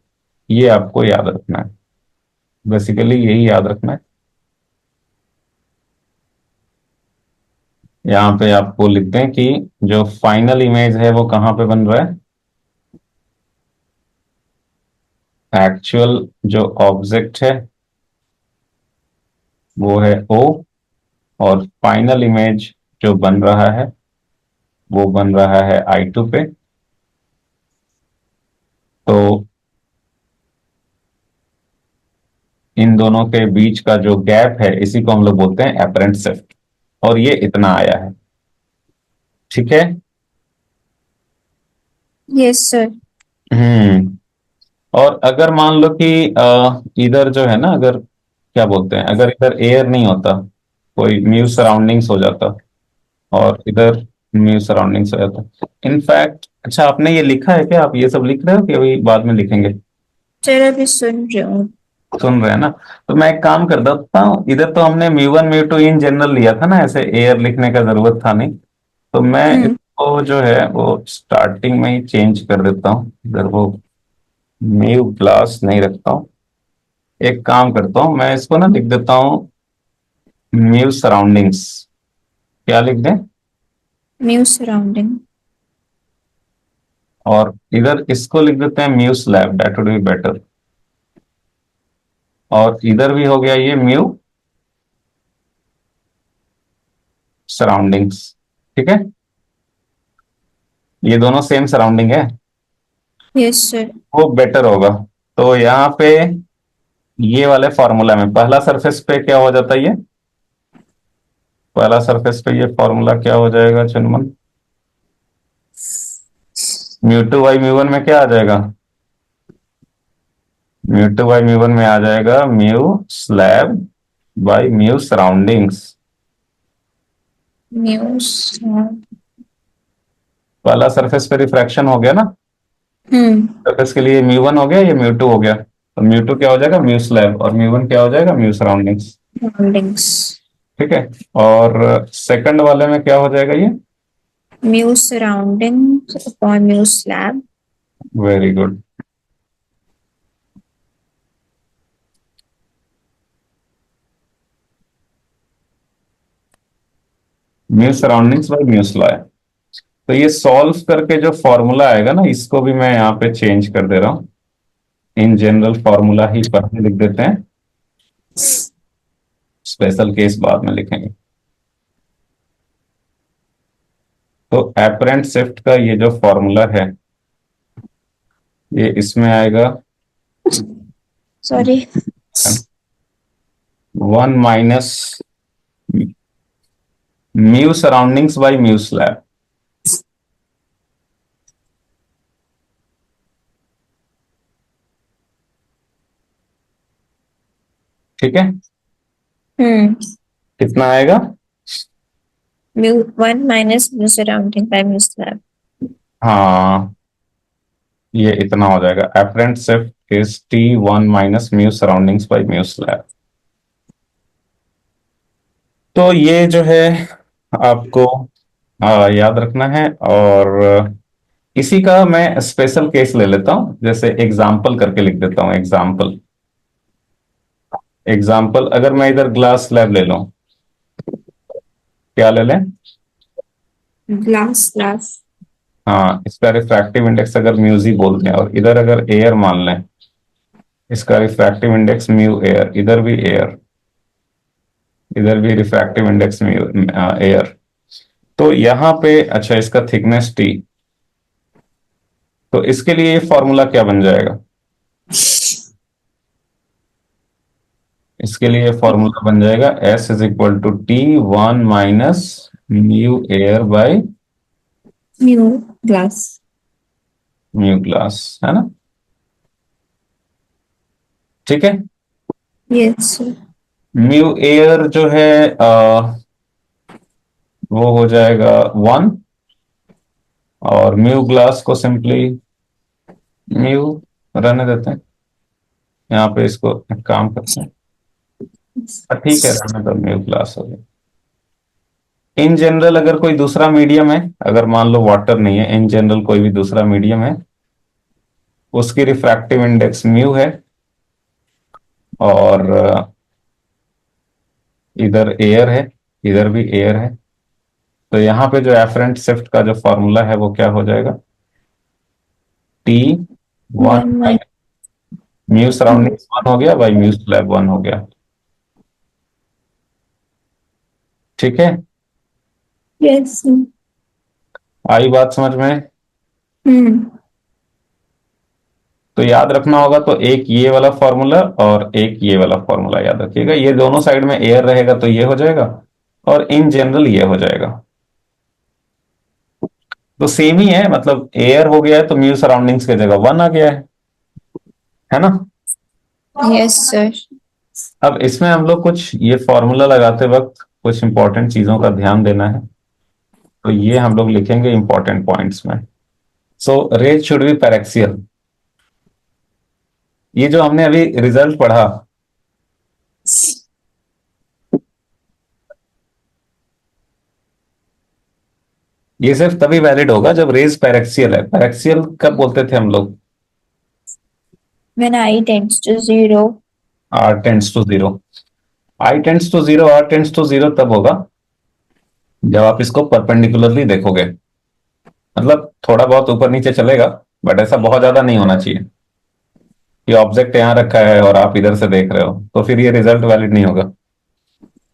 ये आपको याद रखना है, बेसिकली यही याद रखना है। यहाँ पे आपको लिख दें कि जो फाइनल इमेज है वो कहाँ पे बन रहा है, एक्चुअल जो ऑब्जेक्ट है वो है ओ, और फाइनल इमेज जो बन रहा है वो बन रहा है आई टू पे। तो इन दोनों के बीच का जो गैप है इसी को हम लोग बोलते हैं एपरेंट शिफ्ट, और ये इतना आया है। ठीक है। Yes sir. हम्म। और अगर मान लो कि इधर जो है ना, अगर क्या बोलते हैं, अगर इधर एयर नहीं होता, कोई म्यू सराउंडिंग्स हो जाता, और इधर म्यू सराउंडिंग्स हो जाता, इनफैक्ट अच्छा आपने ये लिखा है क्या, आप ये सब लिख रहे हो कि अभी बाद में लिखेंगे? सर अभी सुन रही हूँ। सुन रहे हैं ना, तो मैं एक काम कर देता हूँ, इधर तो हमने mu one mu two in general लिया था ना, ऐसे एयर लिखने का जरूरत था नहीं, तो मैं हम्म। इसको जो है वो स्टार्टिंग में ही चेंज कर देता हूँ, इधर वो म्यू ग्लास नहीं रखता हूँ। एक काम करता हूँ, मैं इसको ना लिख देता हूँ म्यू सराउंडिंग्स। क्या लिख दें? New surrounding. और इधर इसको लिख देते हैं mu slab, that would be better. और इधर भी हो गया ये म्यू सराउंडिंग्स। ठीक है, ये दोनों सेम सराउंडिंग है, यस सर। वो बेटर होगा। तो यहाँ पे ये वाले फॉर्मूला में पहला सरफेस पे क्या हो जाता है, ये पहला सरफेस पे ये फॉर्मूला क्या हो जाएगा Chunman? Mu two by mu one में क्या आ जाएगा? Mu two by mu one में आ जाएगा mu slab by mu surroundings. News. पहला सरफेस पे रिफ्रैक्शन हो गया ना, हम्म। सरफेस के लिए म्यू वन हो गया, ये म्यू टू हो गया, तो म्यू टू क्या हो जाएगा? म्यू स्लैब, और म्यू वन क्या हो जाएगा? Mu surroundings. सराउंडिंग्स। ठीक है। और सेकंड वाले में क्या हो जाएगा ये? Mu surroundings upon mu slab. Very good. Mu surroundings by mu slab. तो ये सॉल्व करके जो फॉर्मूला आएगा ना, इसको भी मैं यहाँ पे चेंज कर दे रहा हूँ। इन जनरल फॉर्मूला ही पहले लिख देते हैं, स्पेशल केस बाद में लिखेंगे। तो एपरेंट शिफ्ट का ये जो फॉर्मूला है, ये इसमें आएगा sorry. 1 - mu surroundings by mu slab. ठीक है। हम्म। कितना आएगा? Mu one minus mu surrounding by mu slab. हाँ, ये इतना हो जाएगा। Apparent shift is T1 - mu surroundings by mu slab. तो ये जो है आपको याद रखना है। और इसी का मैं स्पेशल केस ले लेता हूं, जैसे एग्जाम्पल करके लिख देता हूं। एग्जाम्पल, एग्जाम्पल अगर मैं इधर ग्लास स्लैब ले लूं, क्या ले लें? Glass glass. हाँ, इसका रिफ्रैक्टिव इंडेक्स अगर म्यूजी बोलते हैं, और इधर अगर एयर मान लें, इसका रिफ्रैक्टिव इंडेक्स म्यू एयर, इधर भी एयर, इधर भी रिफ्रैक्टिव इंडेक्स म्यू एयर। तो यहां पे अच्छा, इसका थिकनेस टी, तो इसके लिए ये फॉर्मूला क्या बन जाएगा? इसके लिए फॉर्मूला बन जाएगा S is equal to T1 - mu air by mu glass. Mu glass, है ना? ठीक है। यस। म्यू एयर जो है वो हो जाएगा 1, और म्यू ग्लास को सिंपली म्यू रहने देते हैं। यहाँ पे इसको एक काम करते हैं, ठीक है, रहने दो, म्यू ग्लास हो गया। इन जनरल अगर कोई दूसरा मीडियम है, अगर मान लो वाटर नहीं है, इन जनरल कोई भी दूसरा मीडियम है, उसकी रिफ्रैक्टिव इंडेक्स म्यू है, और इधर एयर है, इधर भी एयर है, तो यहाँ पे जो एफरेंट शिफ्ट का जो फॉर्मूला है वो क्या हो जाएगा? T1 one minus. Mu surrounding 1 हो गया बाई म्यू स्लैब 1 हो गया। ठीक है। यस। आई बात समझ में? हम्म। तो याद रखना होगा, तो एक ये वाला फॉर्मूला और एक ये वाला फॉर्मूला याद रखिएगा। ये दोनों साइड में एयर रहेगा तो ये हो जाएगा, और इन जनरल ये हो जाएगा। तो सेम ही है, मतलब एयर हो गया है तो म्यू सराउंडिंग्स की जगह 1 आ गया है ना? Yes sir. अब इसमें हम लोग कुछ ये फॉर्मूला लगाते वक्त कुछ इंपॉर्टेंट चीजों का ध्यान देना है, तो ये हम लोग लिखेंगे इंपॉर्टेंट पॉइंट्स में। सो रेज शुड बी पैरेक्सियल। ये जो हमने अभी रिजल्ट पढ़ा, ये सिर्फ तभी वैलिड होगा जब रेज पैरेक्सियल है। पैरेक्सियल कब बोलते थे हम लोग? When I tends to zero. R tends to 0। I tends to 0, R tends to 0 तब होगा जब आप इसको परपेंडिकुलरली देखोगे, मतलब थोड़ा बहुत ऊपर नीचे चलेगा, बट ऐसा बहुत ज्यादा नहीं होना चाहिए कि ऑब्जेक्ट यहाँ रखा है और आप इधर से देख रहे हो, तो फिर ये रिजल्ट वैलिड नहीं होगा।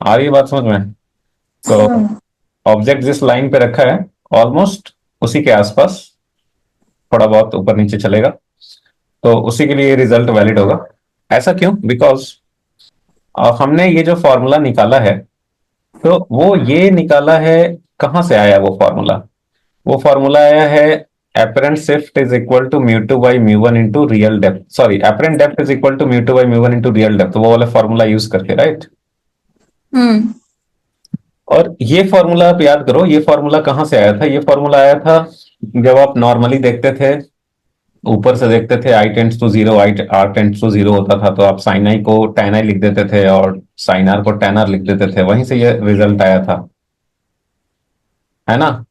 आ रही है बात समझ में? तो हाँ। ऑब्जेक्ट जिस लाइन पे रखा है, ऑलमोस्ट उसी के आसपास, थोड़ा बहुत ऊपर नीचे चलेगा, तो उसी के लिए रिजल्ट वैलिड होगा। ऐसा क्यों? बिकॉज हमने ये जो फॉर्मूला निकाला है, तो वो ये निकाला है, कहां से आया वो फॉर्मूला आया है apparent shift is equal to mu 2 by mu 1 into real depth, sorry apparent depth is equal to mu 2 by mu 1 into real depth, वो वाला फॉर्मूला यूज करके, राइट। हम्म। और ये फॉर्मूला आप याद करो, ये फॉर्मूला कहां से आया था, ये फॉर्मूला आया था जब आप नॉर्मली देखते थे, ऊपर से देखते थे i tends to zero, i r tends to zero होता था, तो आप साइन आई को tan आई लिख देते थे और साइन आर को tan आर लिख देते थे, वहीं से ये रिजल्ट आया था, है ना।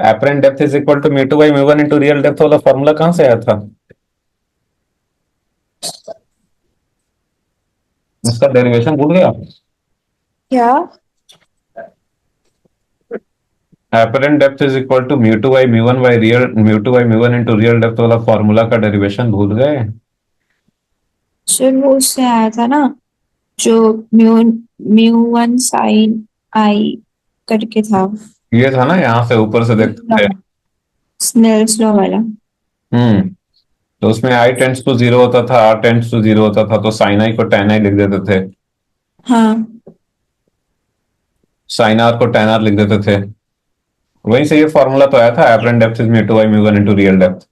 Apparent depth is equal to mu two by mu one into real depth वाला फॉर्मूला कहां से आया था, उसका डेरिवेशन भूल गया। क्या? Apparent depth is equal to mu two by mu one by real, mu two by mu one into real depth वाला फॉर्मूला का डेरिवेशन भूल गए। सर वो उससे आया था ना, जो mu mu one sine I करके था। ये था ना, यहाँ से ऊपर से देखते थे। स्नेल्स लॉ वाला। हम्म। तो उसमें आई टेंड्स टू जीरो होता था, आर टेंड्स टू जीरो होता था, तो साइन आई को tan आई लिख देते थे, हाँ। साइन आर को tan आर लिख देते थे। वहीं से ये फॉर्मूला तो आया था, apparent depth is mu two by mu one into real depth.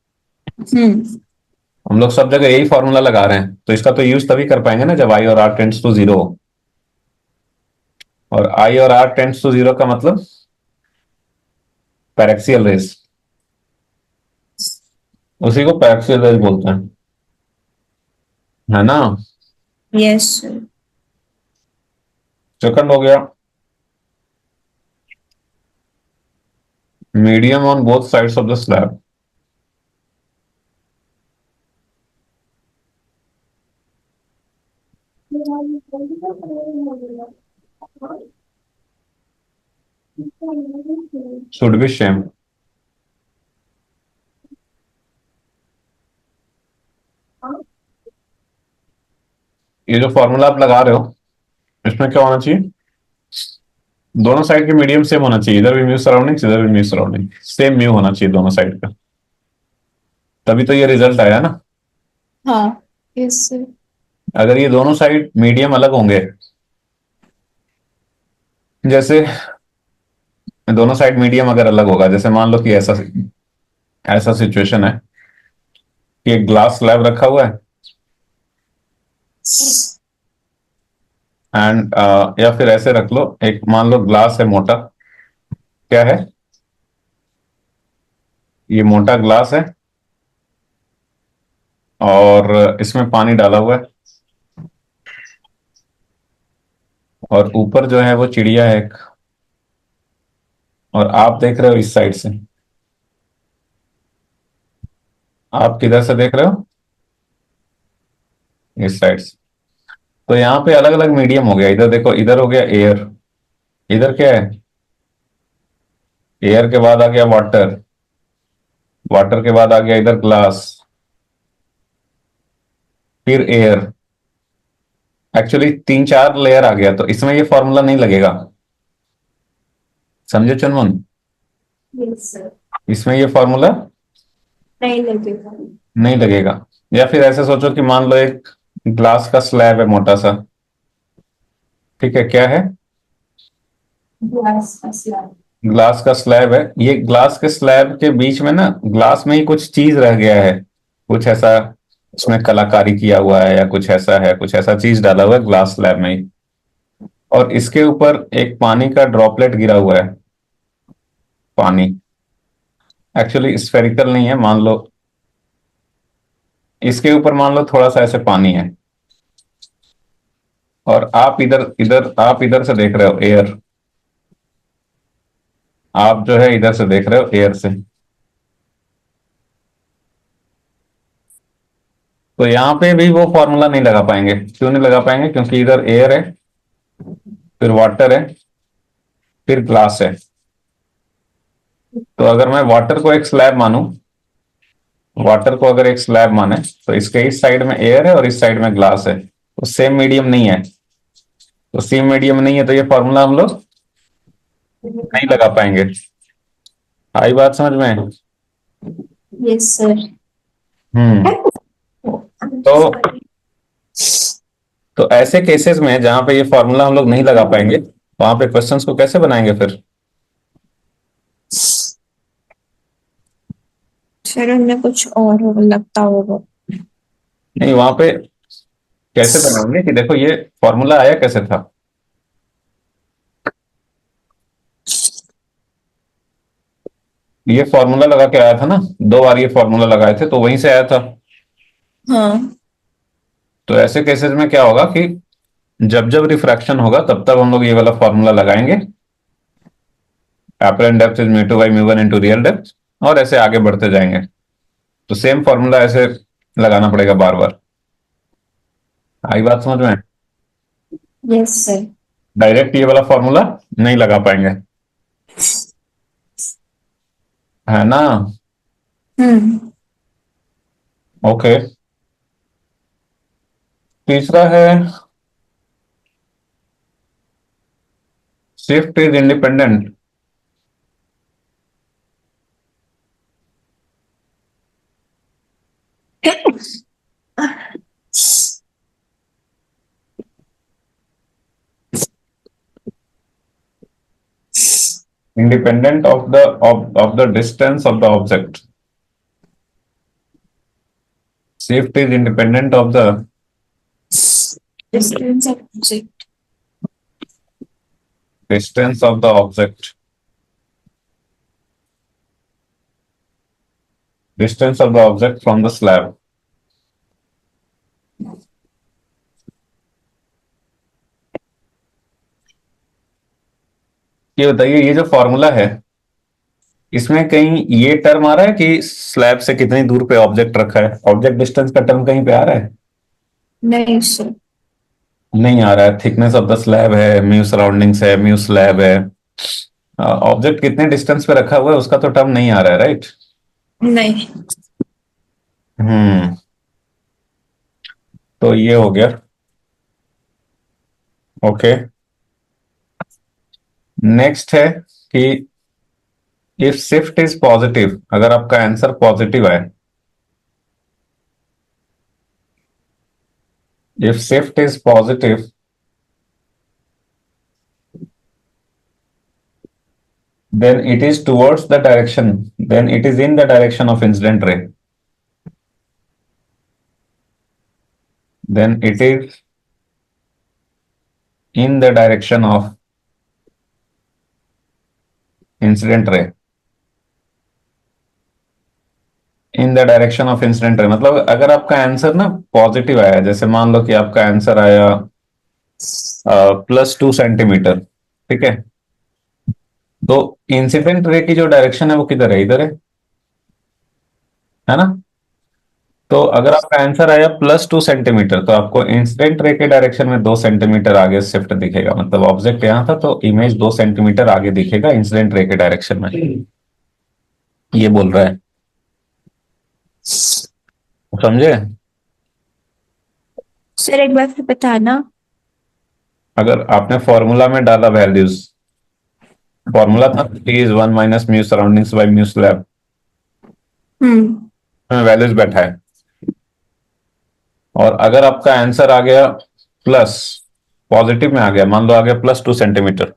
Hmm. हम लोग सब जगह यही फॉर्मूला लगा रहे हैं, तो इसका तो यूज तभी कर पाएंगे ना जब आई और आर टेंड्स टू जीरो, और आई और आर टेंड्स टू जीरो का मतलब पैरेक्सियल रेस, उसी को पैरेक्सियल रेस बोलते हैं, है ना। Yes sir. सेकंड हो गया, medium on both sides of the slab. Should be same. ये जो फॉर्मूला आप लगा रहे हो, इसमें क्या होना चाहिए, दोनों साइड के मीडियम सेम होना चाहिए, इधर भी म्यू सराउंडिंग, इधर भी म्यू सराउंडिंग, सेम म्यू होना चाहिए दोनों साइड का, तभी तो ये रिजल्ट आया ना। हाँ। Yes sir. अगर ये दोनों साइड मीडियम अलग होंगे, जैसे दोनों साइड मीडियम अगर अलग होगा, जैसे मान लो कि ऐसा ऐसा सिचुएशन है कि एक ग्लास स्लैब रखा हुआ है, एंड या फिर ऐसे रख लो, एक मान लो ग्लास है मोटा, क्या है, ये मोटा ग्लास है और इसमें पानी डाला हुआ है, और ऊपर जो है वो चिड़िया है एक, और आप देख रहे हो इस साइड से, आप किधर से देख रहे हो, इस साइड से। तो यहाँ पे अलग अलग मीडियम हो गया, इधर देखो, इधर हो गया एयर, इधर क्या है, एयर के बाद आ गया वाटर, वाटर के बाद आ गया इधर ग्लास, फिर एयर, एक्चुअली तीन चार लेयर आ गया, तो इसमें ये फॉर्मूला नहीं लगेगा, समझे चुनमुन, यस सर। इसमें ये फॉर्मूला नहीं लगेगा। नहीं लगेगा। या फिर ऐसे सोचो कि मान लो एक ग्लास का स्लैब है मोटा सा, ठीक है, क्या है, ग्लास का स्लैब। ग्लास का स्लैब है, ये ग्लास के स्लैब के बीच में ना, ग्लास में ही कुछ चीज रह गया है, कुछ ऐसा उसमें कलाकारी किया हुआ है, या कुछ ऐसा है, कुछ ऐसा चीज डाला हुआ है ग्लास स्लैब में ही, और इसके ऊपर एक पानी का ड्रॉपलेट गिरा हुआ है, पानी एक्चुअली स्फेरिकल नहीं है, मान लो इसके ऊपर मान लो थोड़ा सा ऐसे पानी है, और आप इधर इधर आप इधर से देख रहे हो एयर, आप जो है इधर से देख रहे हो एयर से, तो यहाँ पे भी वो फॉर्मूला नहीं लगा पाएंगे, क्यों नहीं लगा पाएंगे, क्योंकि इधर एयर है, फिर वाटर है, फिर ग्लास है। तो अगर मैं वाटर को एक स्लैब मानूं, वाटर को अगर एक स्लैब माने, तो इसके इस साइड में एयर है और इस साइड में ग्लास है, तो सेम मीडियम नहीं है, तो सेम मीडियम नहीं है, तो ये फॉर्मूला हम लोग नहीं लगा पाएंगे। आई बात समझ में। Yes sir. हम्म। तो तो ऐसे केसेस में जहां पे ये फॉर्मूला हम लोग नहीं लगा पाएंगे, वहां पे क्वेश्चंस को कैसे बनाएंगे फिर? फिर उनमें कुछ और लगता होगा। नहीं, वहां पे कैसे बनाएंगे कि देखो ये फॉर्मूला आया कैसे था? ये फॉर्मूला लगा के आया था ना, 2 बार ये फॉर्मूला लगाए थे तो वहीं से आया था। हाँ। तो ऐसे केसेस में क्या होगा कि जब जब रिफ्रैक्शन होगा तब तब हम लोग ये वाला फॉर्मूला लगाएंगे, apparent depth is mu two by mu one into real depth, और ऐसे आगे बढ़ते जाएंगे। तो सेम फॉर्मूला ऐसे लगाना पड़ेगा बार बार। आई बात समझ में? Yes sir. डायरेक्ट ये वाला फॉर्मूला नहीं लगा पाएंगे, है ना? हम्म। ओके। तीसरा है shift is independent. Independent of the distance of the object. Shift is independent of the distance of object. distance of the object. Distance of the object from the slab. ये बताइए, ये जो फॉर्मूला है इसमें कहीं ये टर्म आ रहा है कि स्लैब से कितनी दूर पे ऑब्जेक्ट रखा है? ऑब्जेक्ट डिस्टेंस का टर्म कहीं पे आ रहा है? नहीं सर। नहीं आ रहा है। थिकनेस ऑफ द स्लैब है, म्यू सराउंडिंग्स है, म्यू स्लैब है। ऑब्जेक्ट कितने डिस्टेंस पे रखा हुआ है उसका तो टर्म नहीं आ रहा है, राइट? नहीं। हम्म। तो ये हो गया। ओके। नेक्स्ट है कि इफ शिफ्ट इज पॉजिटिव, अगर आपका आंसर पॉजिटिव है, if shift is positive then it is towards the direction, then it is in the direction of incident ray, then it is in the direction of incident ray, in the direction of incident रे। मतलब अगर आपका answer ना positive आया, जैसे मान लो कि आपका आंसर आया +2 सेंटीमीटर, ठीक है? तो इंसिडेंट रे की जो डायरेक्शन है वो किधर है? इधर है ना? तो अगर आपका आंसर आया +2 सेंटीमीटर तो आपको इंसिडेंट रे के डायरेक्शन में 2 सेंटीमीटर आगे शिफ्ट दिखेगा। मतलब ऑब्जेक्ट यहां था तो इमेज 2 सेंटीमीटर आगे दिखेगा इंसिडेंट रे के डायरेक्शन में, ये बोल रहा है। समझे? सर एक बार फिर बताना। अगर आपने फॉर्मूला में डाला वैल्यूज, फॉर्मूला था T = 1 - mu surroundings by mu slab, hmm. में वैल्यूज बैठा है, और अगर आपका आंसर आ गया प्लस, पॉजिटिव में आ गया, मान लो आ गया +2 सेंटीमीटर,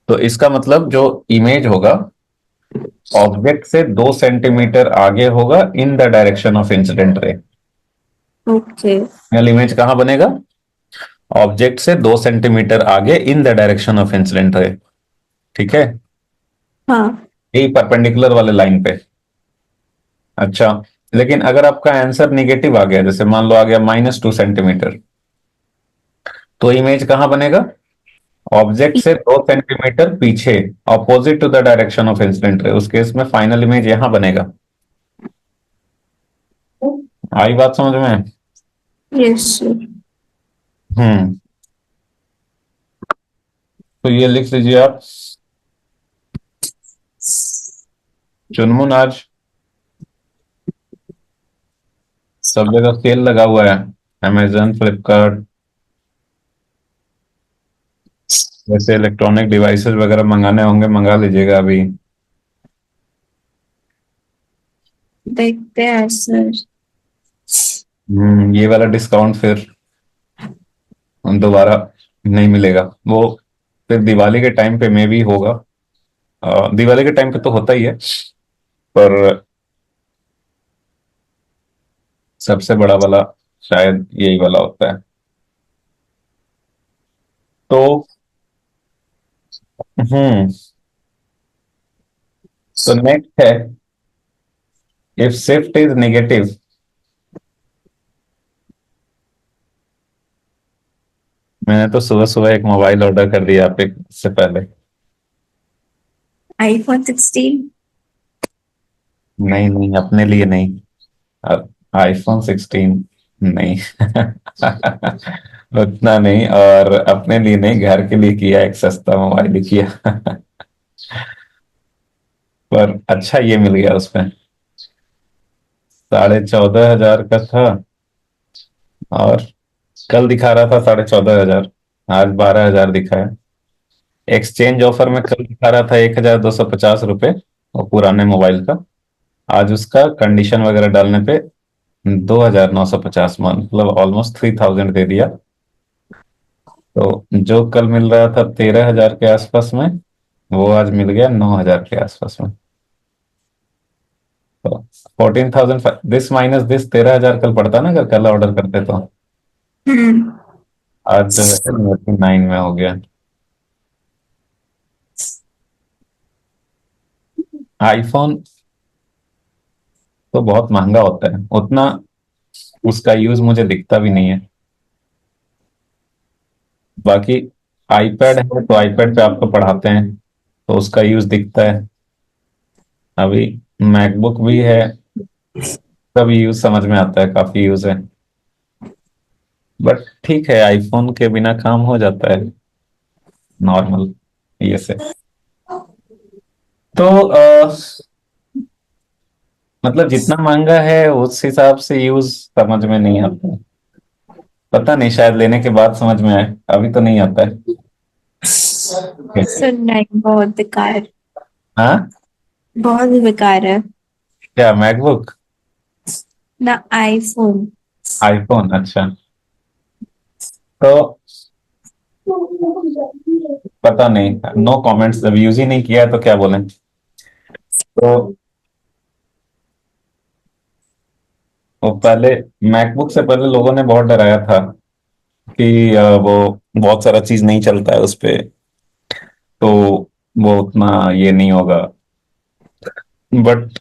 तो इसका मतलब जो इमेज होगा ऑब्जेक्ट से 2 सेंटीमीटर आगे होगा in the direction of incident रे। ओके। इमेज कहां बनेगा? ऑब्जेक्ट से 2 सेंटीमीटर आगे in the direction of incident ray, ठीक है? हाँ। यही परपेंडिकुलर वाले लाइन पे। अच्छा, लेकिन अगर आपका आंसर निगेटिव आ गया, जैसे मान लो आ गया -2 सेंटीमीटर, तो इमेज कहां बनेगा? ऑब्जेक्ट से 2 सेंटीमीटर पीछे, opposite to the direction of incident ray. उस केस में फाइनल इमेज यहां बनेगा। आई बात समझ में? Yes sir. हम्म। तो ये लिख लीजिए आप। चुनमुन आज सब जगह सेल लगा हुआ है, अमेजन, फ्लिपकार्ट, वैसे इलेक्ट्रॉनिक डिवाइसेस वगैरह मंगाने होंगे, मंगा लीजिएगा अभी। देखते हैं सर। ये वाला डिस्काउंट फिर दोबारा नहीं मिलेगा वो। फिर दिवाली के टाइम पे में भी होगा। दिवाली के टाइम पे तो होता ही है, पर सबसे बड़ा वाला शायद यही वाला होता है। तो हम्म तो नेक्स्ट है, इफ शिफ्ट इज नेगेटिव। मैंने तो सुबह सुबह एक मोबाइल ऑर्डर कर दिया आप इससे पहले। iPhone 16। नहीं नहीं, अपने लिए नहीं। आईफोन 16 नहीं। उतना नहीं, और अपने लिए नहीं, घर के लिए किया, एक सस्ता मोबाइल ही किया। पर अच्छा ये मिल गया उसमें। 14,500 का था, और कल दिखा रहा था 14,500, आज 12,000 दिखा है। एक्सचेंज ऑफर में कल दिखा रहा था 1,250 रुपये, और पुराने मोबाइल का। आज उसका कंडीशन वगैरह डालने पे 2,950, मतलब ऑलमोस्ट 3,000 दे दिया। तो जो कल मिल रहा था 13,000 के आसपास में, वो आज मिल गया 9,000 के आसपास में। तो 14,000, दिस माइनस दिस 13,000 कल पड़ता ना, अगर कल ऑर्डर करते तो। हम्म। आज जो है 9 में हो गया। आईफोन तो बहुत महंगा होता है, उतना उसका यूज मुझे दिखता भी नहीं है। बाकी आईपैड है, तो आईपैड पे आपको पढ़ाते हैं, तो उसका यूज दिखता है। अभी मैकबुक भी है, उसका भी यूज समझ में आता है, काफी यूज है। बट ठीक है, आईफोन के बिना काम हो जाता है नॉर्मल ये से। तो मतलब जितना महंगा है उस हिसाब से यूज समझ में नहीं आता। पता नहीं, शायद लेने के बाद समझ में आए, अभी तो नहीं आता है। सुनना ही बहुत बेकार। हाँ। बहुत ही बेकार है। क्या मैकबुक? ना आईफोन। आईफोन, अच्छा। तो पता नहीं, नो कमेंट्स, जब यूज ही नहीं किया है तो क्या बोलें। तो वो पहले, मैकबुक से पहले लोगों ने बहुत डराया था कि वो बहुत सारा चीज नहीं चलता है उस पे, तो वो उतना ये नहीं होगा। बट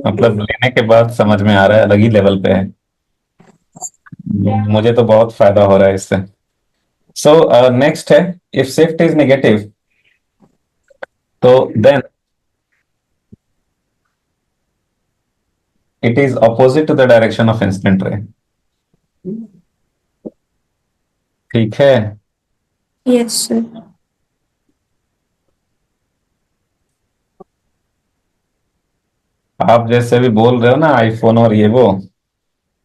मतलब लेने के बाद समझ में आ रहा है, अलग ही लेवल पे है। मुझे तो बहुत फायदा हो रहा है इससे। सो नेक्स्ट है, इफ शिफ्ट इज नेगेटिव, तो then it is opposite to the direction of incident ray. ठीक है। Yes sir. आप जैसे भी बोल रहे हो ना आईफोन और ये वो,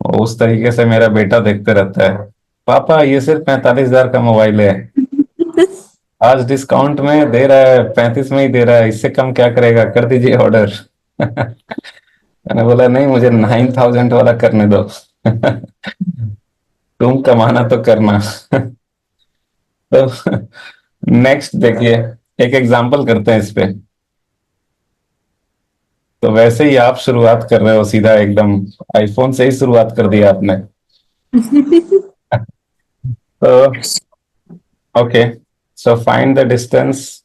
उस तरीके से मेरा बेटा देखते रहता है। पापा ये सिर्फ 45,000 का मोबाइल है, आज डिस्काउंट में दे रहा है, 35 में ही दे रहा है, इससे कम क्या करेगा, कर दीजिए ऑर्डर। मैंने बोला नहीं, मुझे 9,000 वाला करने दो। तुम कमाना तो करना। तो नेक्स्ट देखिए, एक एग्जांपल करते हैं इस पे। तो वैसे ही आप शुरुआत कर रहे हो सीधा एकदम, आईफोन से ही शुरुआत कर दिया आपने। तो okay, so find the distance,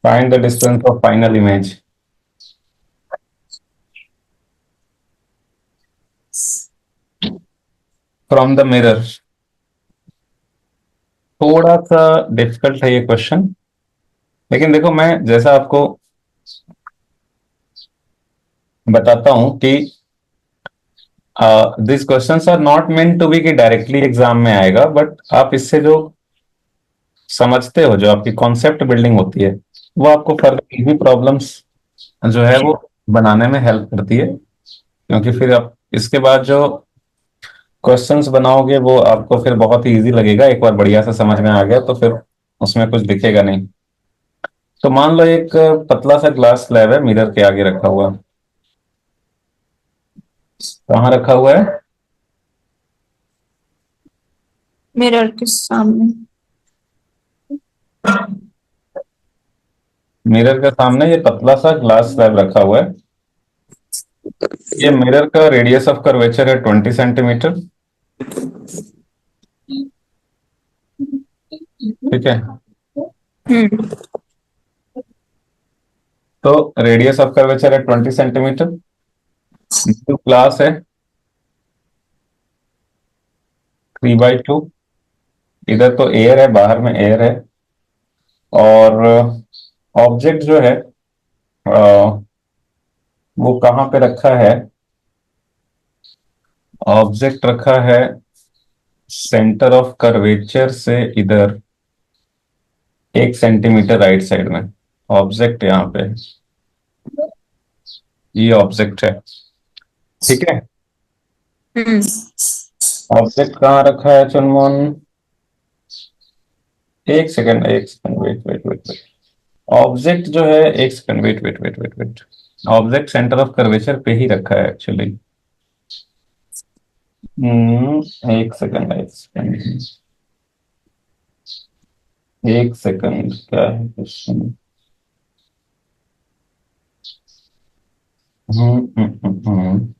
find the distance of final image from the mirror. थोड़ा सा डिफिकल्ट है ये क्वेश्चन, लेकिन देखो मैं जैसा आपको बताता हूं कि this questions are not meant to be कि डायरेक्टली एग्जाम में आएगा, बट आप इससे जो समझते हो, जो आपकी कॉन्सेप्ट बिल्डिंग होती है, वो आपको फर्दर भी प्रॉब्लम्स जो है वो बनाने में हेल्प करती है। क्योंकि फिर आप इसके बाद जो क्वेश्चंस बनाओगे वो आपको फिर बहुत ही इजी लगेगा, एक बार बढ़िया से समझ में आ गया तो फिर उसमें कुछ दिखेगा नहीं। तो मान लो एक पतला सा ग्लास स्लैब है मिरर के आगे रखा हुआ। कहाँ रखा हुआ है? मिरर के सामने। मिरर के सामने ये पतला सा ग्लास स्लैब रखा हुआ है। ये मिरर का रेडियस ऑफ कर्वेचर है 20 सेंटीमीटर। ठीक है। हम्म। तो रेडियस ऑफ कर्वेचर है 20 सेंटीमीटर। जो ग्लास है 3/2। इधर तो एयर है, बाहर में एयर है। और ऑब्जेक्ट जो है वो कहाँ पे रखा है? ऑब्जेक्ट रखा है सेंटर ऑफ कर्वेचर से इधर 1 सेंटीमीटर राइट साइड में। ऑब्जेक्ट यहाँ पे है। ये ऑब्जेक्ट है। ठीक है। हम्म। ऑब्जेक्ट कहाँ रखा है चुनमुन? एक सेकंड, एक second, wait wait wait wait. Object जो है, एक second, wait wait wait wait wait. Object center of curvature पे ही रखा है एक्चुअली। एक सेकंड, एक सेकंड, एक सेकंड, क्या है क्वेश्चन? हम्म हम्म हम्म हम्म।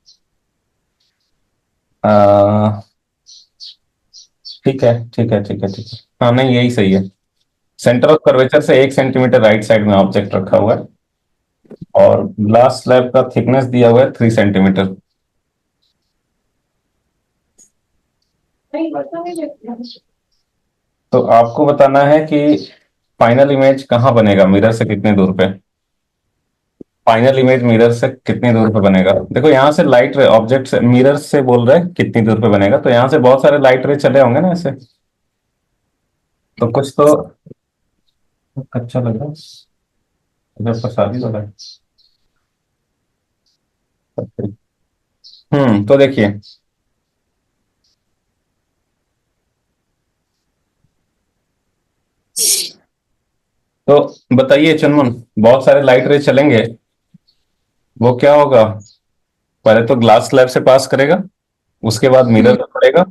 आ, ठीक है ठीक है ठीक है ठीक है। हाँ, नहीं, यही सही है। सेंटर ऑफ कर्वेचर से 1 सेंटीमीटर राइट साइड में ऑब्जेक्ट रखा हुआ है। और ग्लास स्लैब का थिकनेस दिया हुआ है 3 सेंटीमीटर। तो आपको बताना है कि फाइनल इमेज कहाँ बनेगा, मिरर से कितने दूर पे? फाइनल इमेज मिरर से कितनी दूर पे बनेगा? देखो, यहाँ से लाइट रे, ऑब्जेक्ट से, मिरर से बोल रहे हैं कितनी दूर पे बनेगा, तो यहाँ से बहुत सारे लाइट रे चले होंगे ना ऐसे। तो कुछ तो अच्छा लग रहा है। इधर पर शादी हो रहा है। तो देखिए, तो बताइए चुनमुन, बहुत सारे लाइट रे चलेंगे, वो क्या होगा? पहले तो ग्लास स्लैब से पास करेगा, उसके बाद मिरर हम्म। पे पड़ेगा।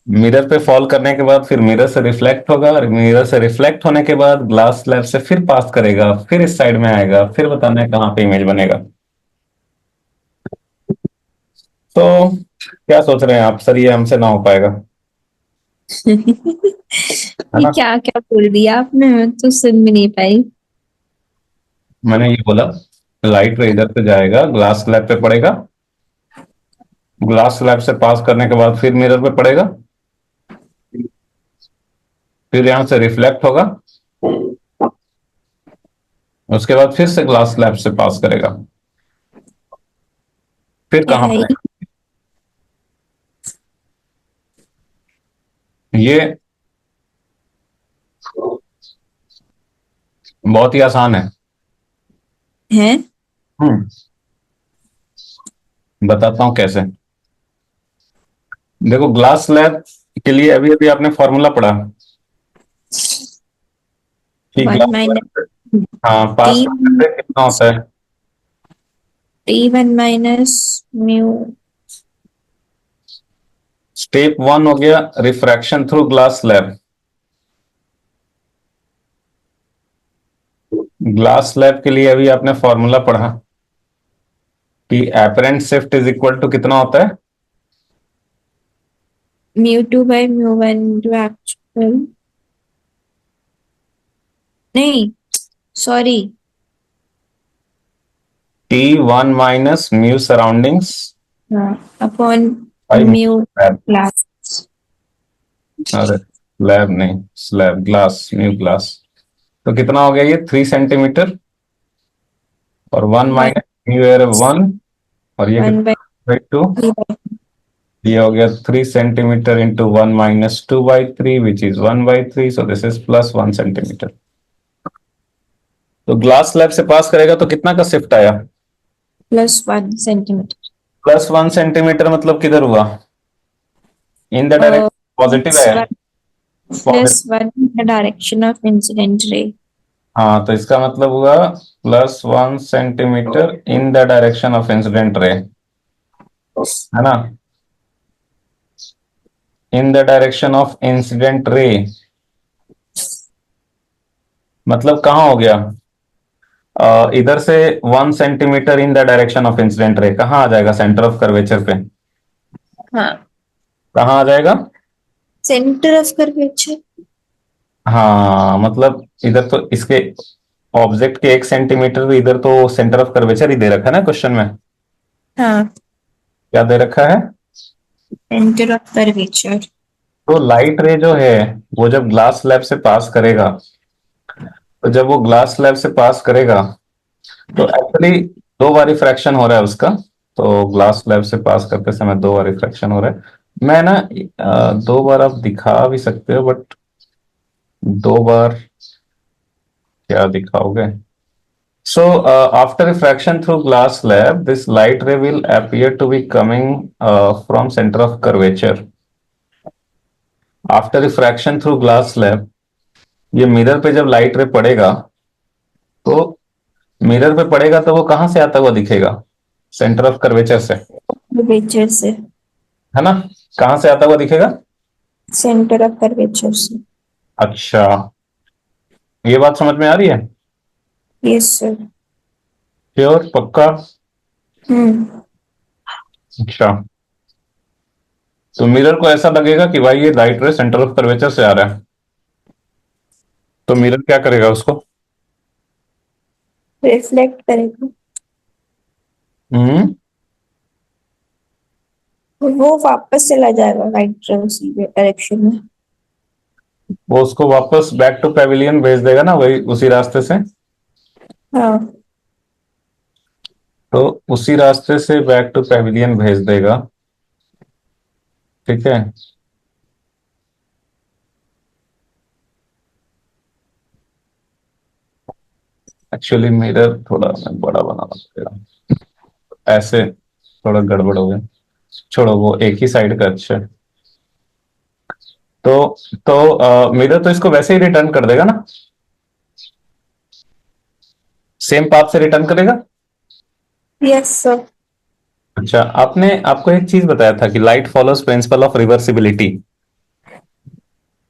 मिरर पे फॉल करने के बाद फिर मिरर से रिफ्लेक्ट होगा, और मिरर से रिफ्लेक्ट होने के बाद ग्लास स्लैब से फिर पास करेगा, फिर इस साइड में आएगा, फिर बताना है कहाँ पे इमेज बनेगा। तो क्या सोच रहे हैं आप सर, ये हमसे ना हो पाएगा? है ये ना? क्या क्या बोल दिया आपने, मैं तो सुन भी नहीं पाई। मैंने ये बोला, लाइट रे इधर से जाएगा, ग्लास स्लैब पे पड़ेगा, ग्लास स्लैब से पास करने के बाद फिर मिरर पे पड़ेगा, फिर यहां से रिफ्लेक्ट होगा, उसके बाद फिर से ग्लास स्लैब से पास करेगा, फिर क्या कहां है ये? पड़ेगा? ये बहुत ही आसान है। है? हम्म बताता हूं कैसे। देखो, ग्लास स्लैब के लिए अभी अभी आपने फॉर्मूला पढ़ा कि वन ग्लास माइनस स्लैब, हाँ, टी। पास करने से कितना होता है? T one minus mu. Step 1 हो गया refraction through glass slab. Glass slab के लिए अभी आपने फॉर्मूला पढ़ा कि apparent shift is equal to कितना होता है? Mu two by mu one to actual. नहीं, sorry. T1 minus mu surroundings हाँ, upon by mu slab. Class. अरे स्लैब नहीं, स्लैब, ग्लास, म्यू ग्लास। तो कितना हो गया ये? 3 सेंटीमीटर। और 1 वन। Minus mu air 1। और ये वन बाई कितना? 2। Three by. ये हो गया 3 centimetre into 1 - 2/3 which is 1/3, so this is +1 centimetre. तो ग्लास स्लैब से पास करेगा तो कितना का शिफ्ट आया? +1 सेंटीमीटर। +1 सेंटीमीटर मतलब किधर हुआ? इन द और डायरेक्शन पॉजिटिव प्लस है। One, positive. +1 in the direction of incident रे। हाँ, तो इसका मतलब हुआ +1 centimetre in the direction of incident रे, है ना। In the direction of incident रे मतलब कहाँ हो गया? इधर से 1 centimetre in the direction of incident रे कहाँ आ जाएगा? सेंटर ऑफ कर्वेचर पे हाँ, कहाँ आ जाएगा? Centre of curvature. हाँ, मतलब इधर तो इसके ऑब्जेक्ट के 1 सेंटीमीटर, इधर तो सेंटर ऑफ कर्वेचर ही दे रखा है ना क्वेश्चन में। हाँ, क्या दे रखा है? Centre of curvature. तो लाइट रे जो है वो जब ग्लास स्लैब से पास करेगा, तो जब वो ग्लास स्लैब से पास करेगा तो एक्चुअली दो बार रिफ्रैक्शन हो रहा है उसका। तो ग्लास स्लैब से पास करते समय दो बार रिफ्रैक्शन हो रहा है। मैं ना दो बार आप दिखा भी सकते हो, बट दो बार क्या दिखाओगे? So, after refraction through glass slab, this light ray will appear to be coming from center of curvature. After refraction through glass slab, ये मिरर पे जब लाइट रे पड़ेगा, तो मिरर पे पड़ेगा तो वो कहाँ से आता हुआ दिखेगा? सेंटर ऑफ कर्वेचर से, कर्वेचर से। है ना। कहाँ से आता हुआ दिखेगा? सेंटर ऑफ कर्वेचर से। अच्छा, ये बात समझ में आ रही है? Yes sir. श्योर, पक्का? हम्म। अच्छा, तो मिरर को ऐसा लगेगा कि भाई ये लाइट रे सेंटर ऑफ कर्वेचर से आ रहा है, तो मिरर क्या करेगा उसको? रिफ्लेक्ट करेगा। हम्म। वो वापस चला जाएगा राइट उसी डायरेक्शन में। वो उसको वापस बैक टू पेविलियन भेज देगा ना, वही उसी रास्ते से। हाँ। तो उसी रास्ते से बैक टू पेविलियन भेज देगा, ठीक है। एक्चुअली मिरर थोड़ा मैं बड़ा बनाना पड़ेगा, ऐसे थोड़ा गड़बड़ हो गया। छोड़ो, वो एक ही साइड का अच्छा है। तो मिरर तो इसको वैसे ही रिटर्न कर देगा ना, सेम पाथ से रिटर्न करेगा। Yes sir. अच्छा, आपने आपको एक चीज बताया था कि light follows principle of reversibility.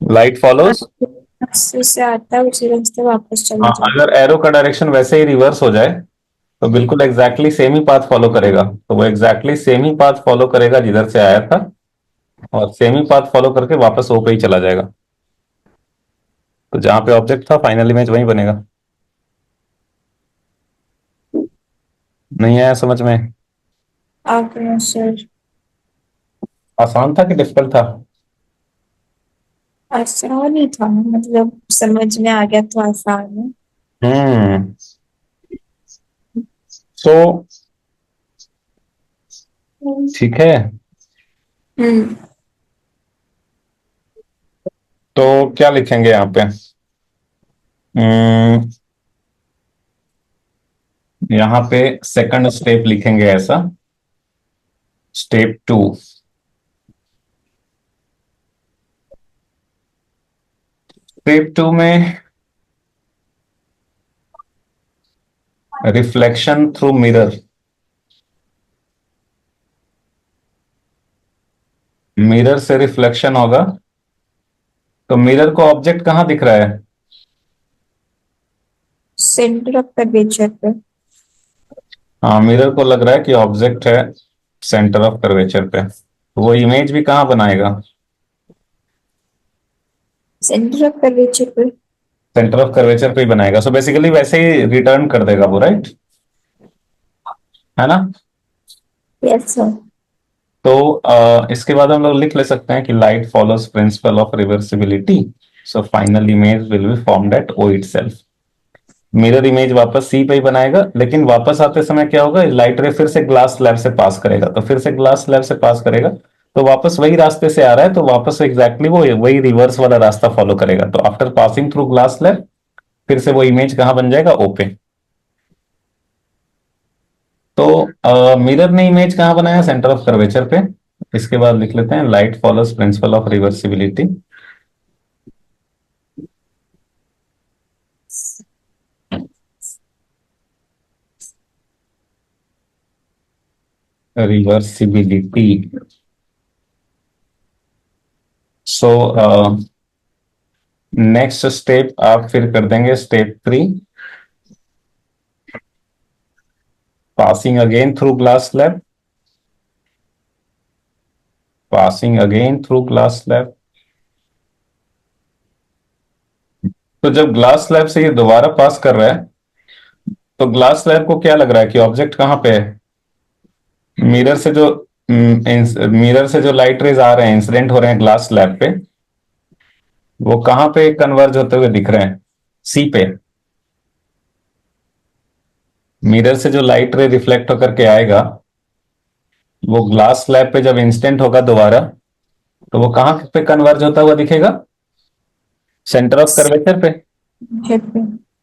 Light follows, रास्ते से आता है उसी रास्ते वापस चला जाता अगर एरो का डायरेक्शन वैसे ही रिवर्स हो जाए तो बिल्कुल एग्जैक्टली सेम ही पाथ फॉलो करेगा। तो वो एग्जैक्टली सेम ही पाथ फॉलो करेगा जिधर से आया था, और सेम ही पाथ फॉलो करके वापस ओ पे ही चला जाएगा। तो जहां पे ऑब्जेक्ट था फाइनल इमेज वहीं बनेगा। नहीं आया समझ में? है। आ गया सर। आसान था कि डिफिकल्ट था? आसान ही था, मतलब समझ में आ गया तो आसान है। हम्म। सो ठीक है। हम्म। तो क्या लिखेंगे यहाँ पे? हम्म, यहाँ पे सेकंड स्टेप लिखेंगे ऐसा, स्टेप 2। स्टेप 2 में रिफ्लेक्शन थ्रू मिरर, मिरर से रिफ्लेक्शन होगा। तो मिरर को ऑब्जेक्ट कहाँ दिख रहा है? सेंटर ऑफ कर्वेचर पे। हाँ, मिरर को लग रहा है कि ऑब्जेक्ट है सेंटर ऑफ कर्वेचर पे, तो वो इमेज भी कहाँ बनाएगा? सेंटर ऑफ कर्वेचर पे। सेंटर ऑफ कर्वेचर पे ही बनाएगा। सो बेसिकली वैसे ही रिटर्न कर देगा वो, राइट, है ना। Yes sir. तो इसके बाद हम लोग लिख ले सकते हैं कि light follows principle of reversibility, so final image will be formed at O itself. Mirror image वापस सी पे ही बनाएगा, लेकिन वापस आते समय क्या होगा, लाइट रे फिर से ग्लास स्लैब से पास करेगा। तो फिर से ग्लास स्लैब से पास करेगा, तो वापस वही रास्ते से आ रहा है, तो वापस एग्जैक्टली वो वही रिवर्स वाला रास्ता फॉलो करेगा। तो after passing through glass slab फिर से वो इमेज कहाँ बन जाएगा? ओ पे। तो मिरर ने इमेज कहाँ बनाया? सेंटर ऑफ कर्वेचर पे। इसके बाद लिख लेते हैं light follows principle of reversibility. Reversibility. So next step आप फिर कर देंगे step 3, passing again through glass slab, passing again through glass slab. तो जब ग्लास स्लैब से ये दोबारा पास कर रहा है, तो ग्लास स्लैब को क्या लग रहा है कि ऑब्जेक्ट कहां पे है? मिरर से जो मिरर से जो लाइट रेज आ रहे हैं, इंसिडेंट हो रहे हैं ग्लास स्लैब पे, वो कहां पे कन्वर्ज होते हुए दिख रहे हैं? सी पे। मिरर से जो लाइट रे रिफ्लेक्ट होकर के आएगा, वो ग्लास स्लैब पे जब इंस्टेंट होगा दोबारा, तो वो कहां पे कन्वर्ज होता हुआ दिखेगा? सेंटर ऑफ कर्वेचर पे। हेड पे।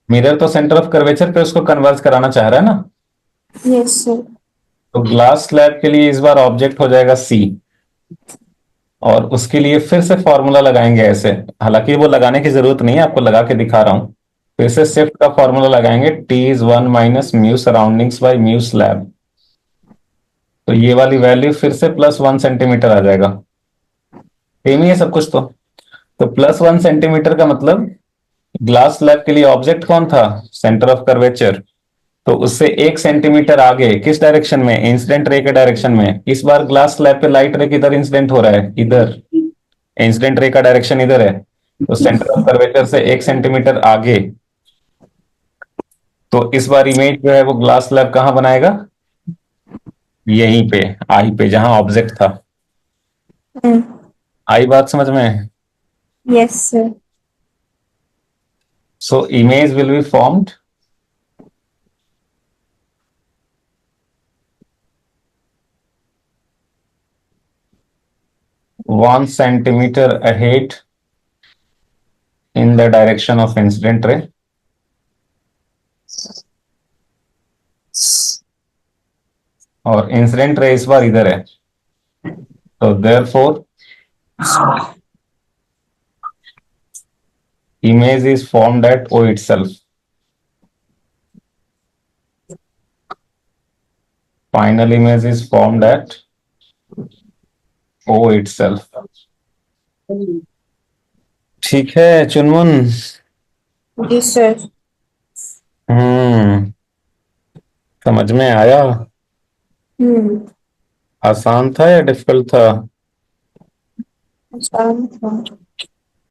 मिरर तो सेंटर ऑफ कर्वेचर पे उसको कन्वर्ज कराना चाह रहा है ना। Yes sir. तो ग्लास स्लैब के लिए इस बार ऑब्जेक्ट हो जाएगा सी, और उसके लिए फिर से फॉर्मूला लगाएंगे ऐसे। हालांकि वो लगाने की जरूरत नहीं है, आपको लगा के दिखा रहा हूं। फिर से शिफ्ट का फॉर्मूला लगाएंगे, T is 1 - mu surroundings by mu slab. तो ये वाली वैल्यू फिर से +1 सेंटीमीटर आ जाएगा। सेम ही है सब कुछ। तो +1 सेंटीमीटर का मतलब ग्लास स्लैब के लिए ऑब्जेक्ट कौन था? Centre of curvature. तो उससे 1 सेंटीमीटर आगे किस डायरेक्शन में? इंसिडेंट रे के डायरेक्शन में। इस बार ग्लास स्लैब पे लाइट रे किधर इंसिडेंट हो रहा है? इधर। इंसिडेंट रे का डायरेक्शन इधर है, तो सेंटर ऑफ कर्वेचर से 1 सेंटीमीटर आगे। तो इस बार इमेज जो है वो ग्लास स्लैब कहां बनाएगा? यहीं पे, आई पे, जहां ऑब्जेक्ट था। आई बात समझ में? Yes sir. So image will be formed 1 centimeter ahead in the direction of incident ray, और इंसिडेंट रे इस बार इधर है। तो therefore image is formed at O itself. Final image is formed at O itself. ठीक है चुनमुन। जी sir. हम्म, समझ में आया? हम्म। आसान था या डिफिकल्ट था? आसान था।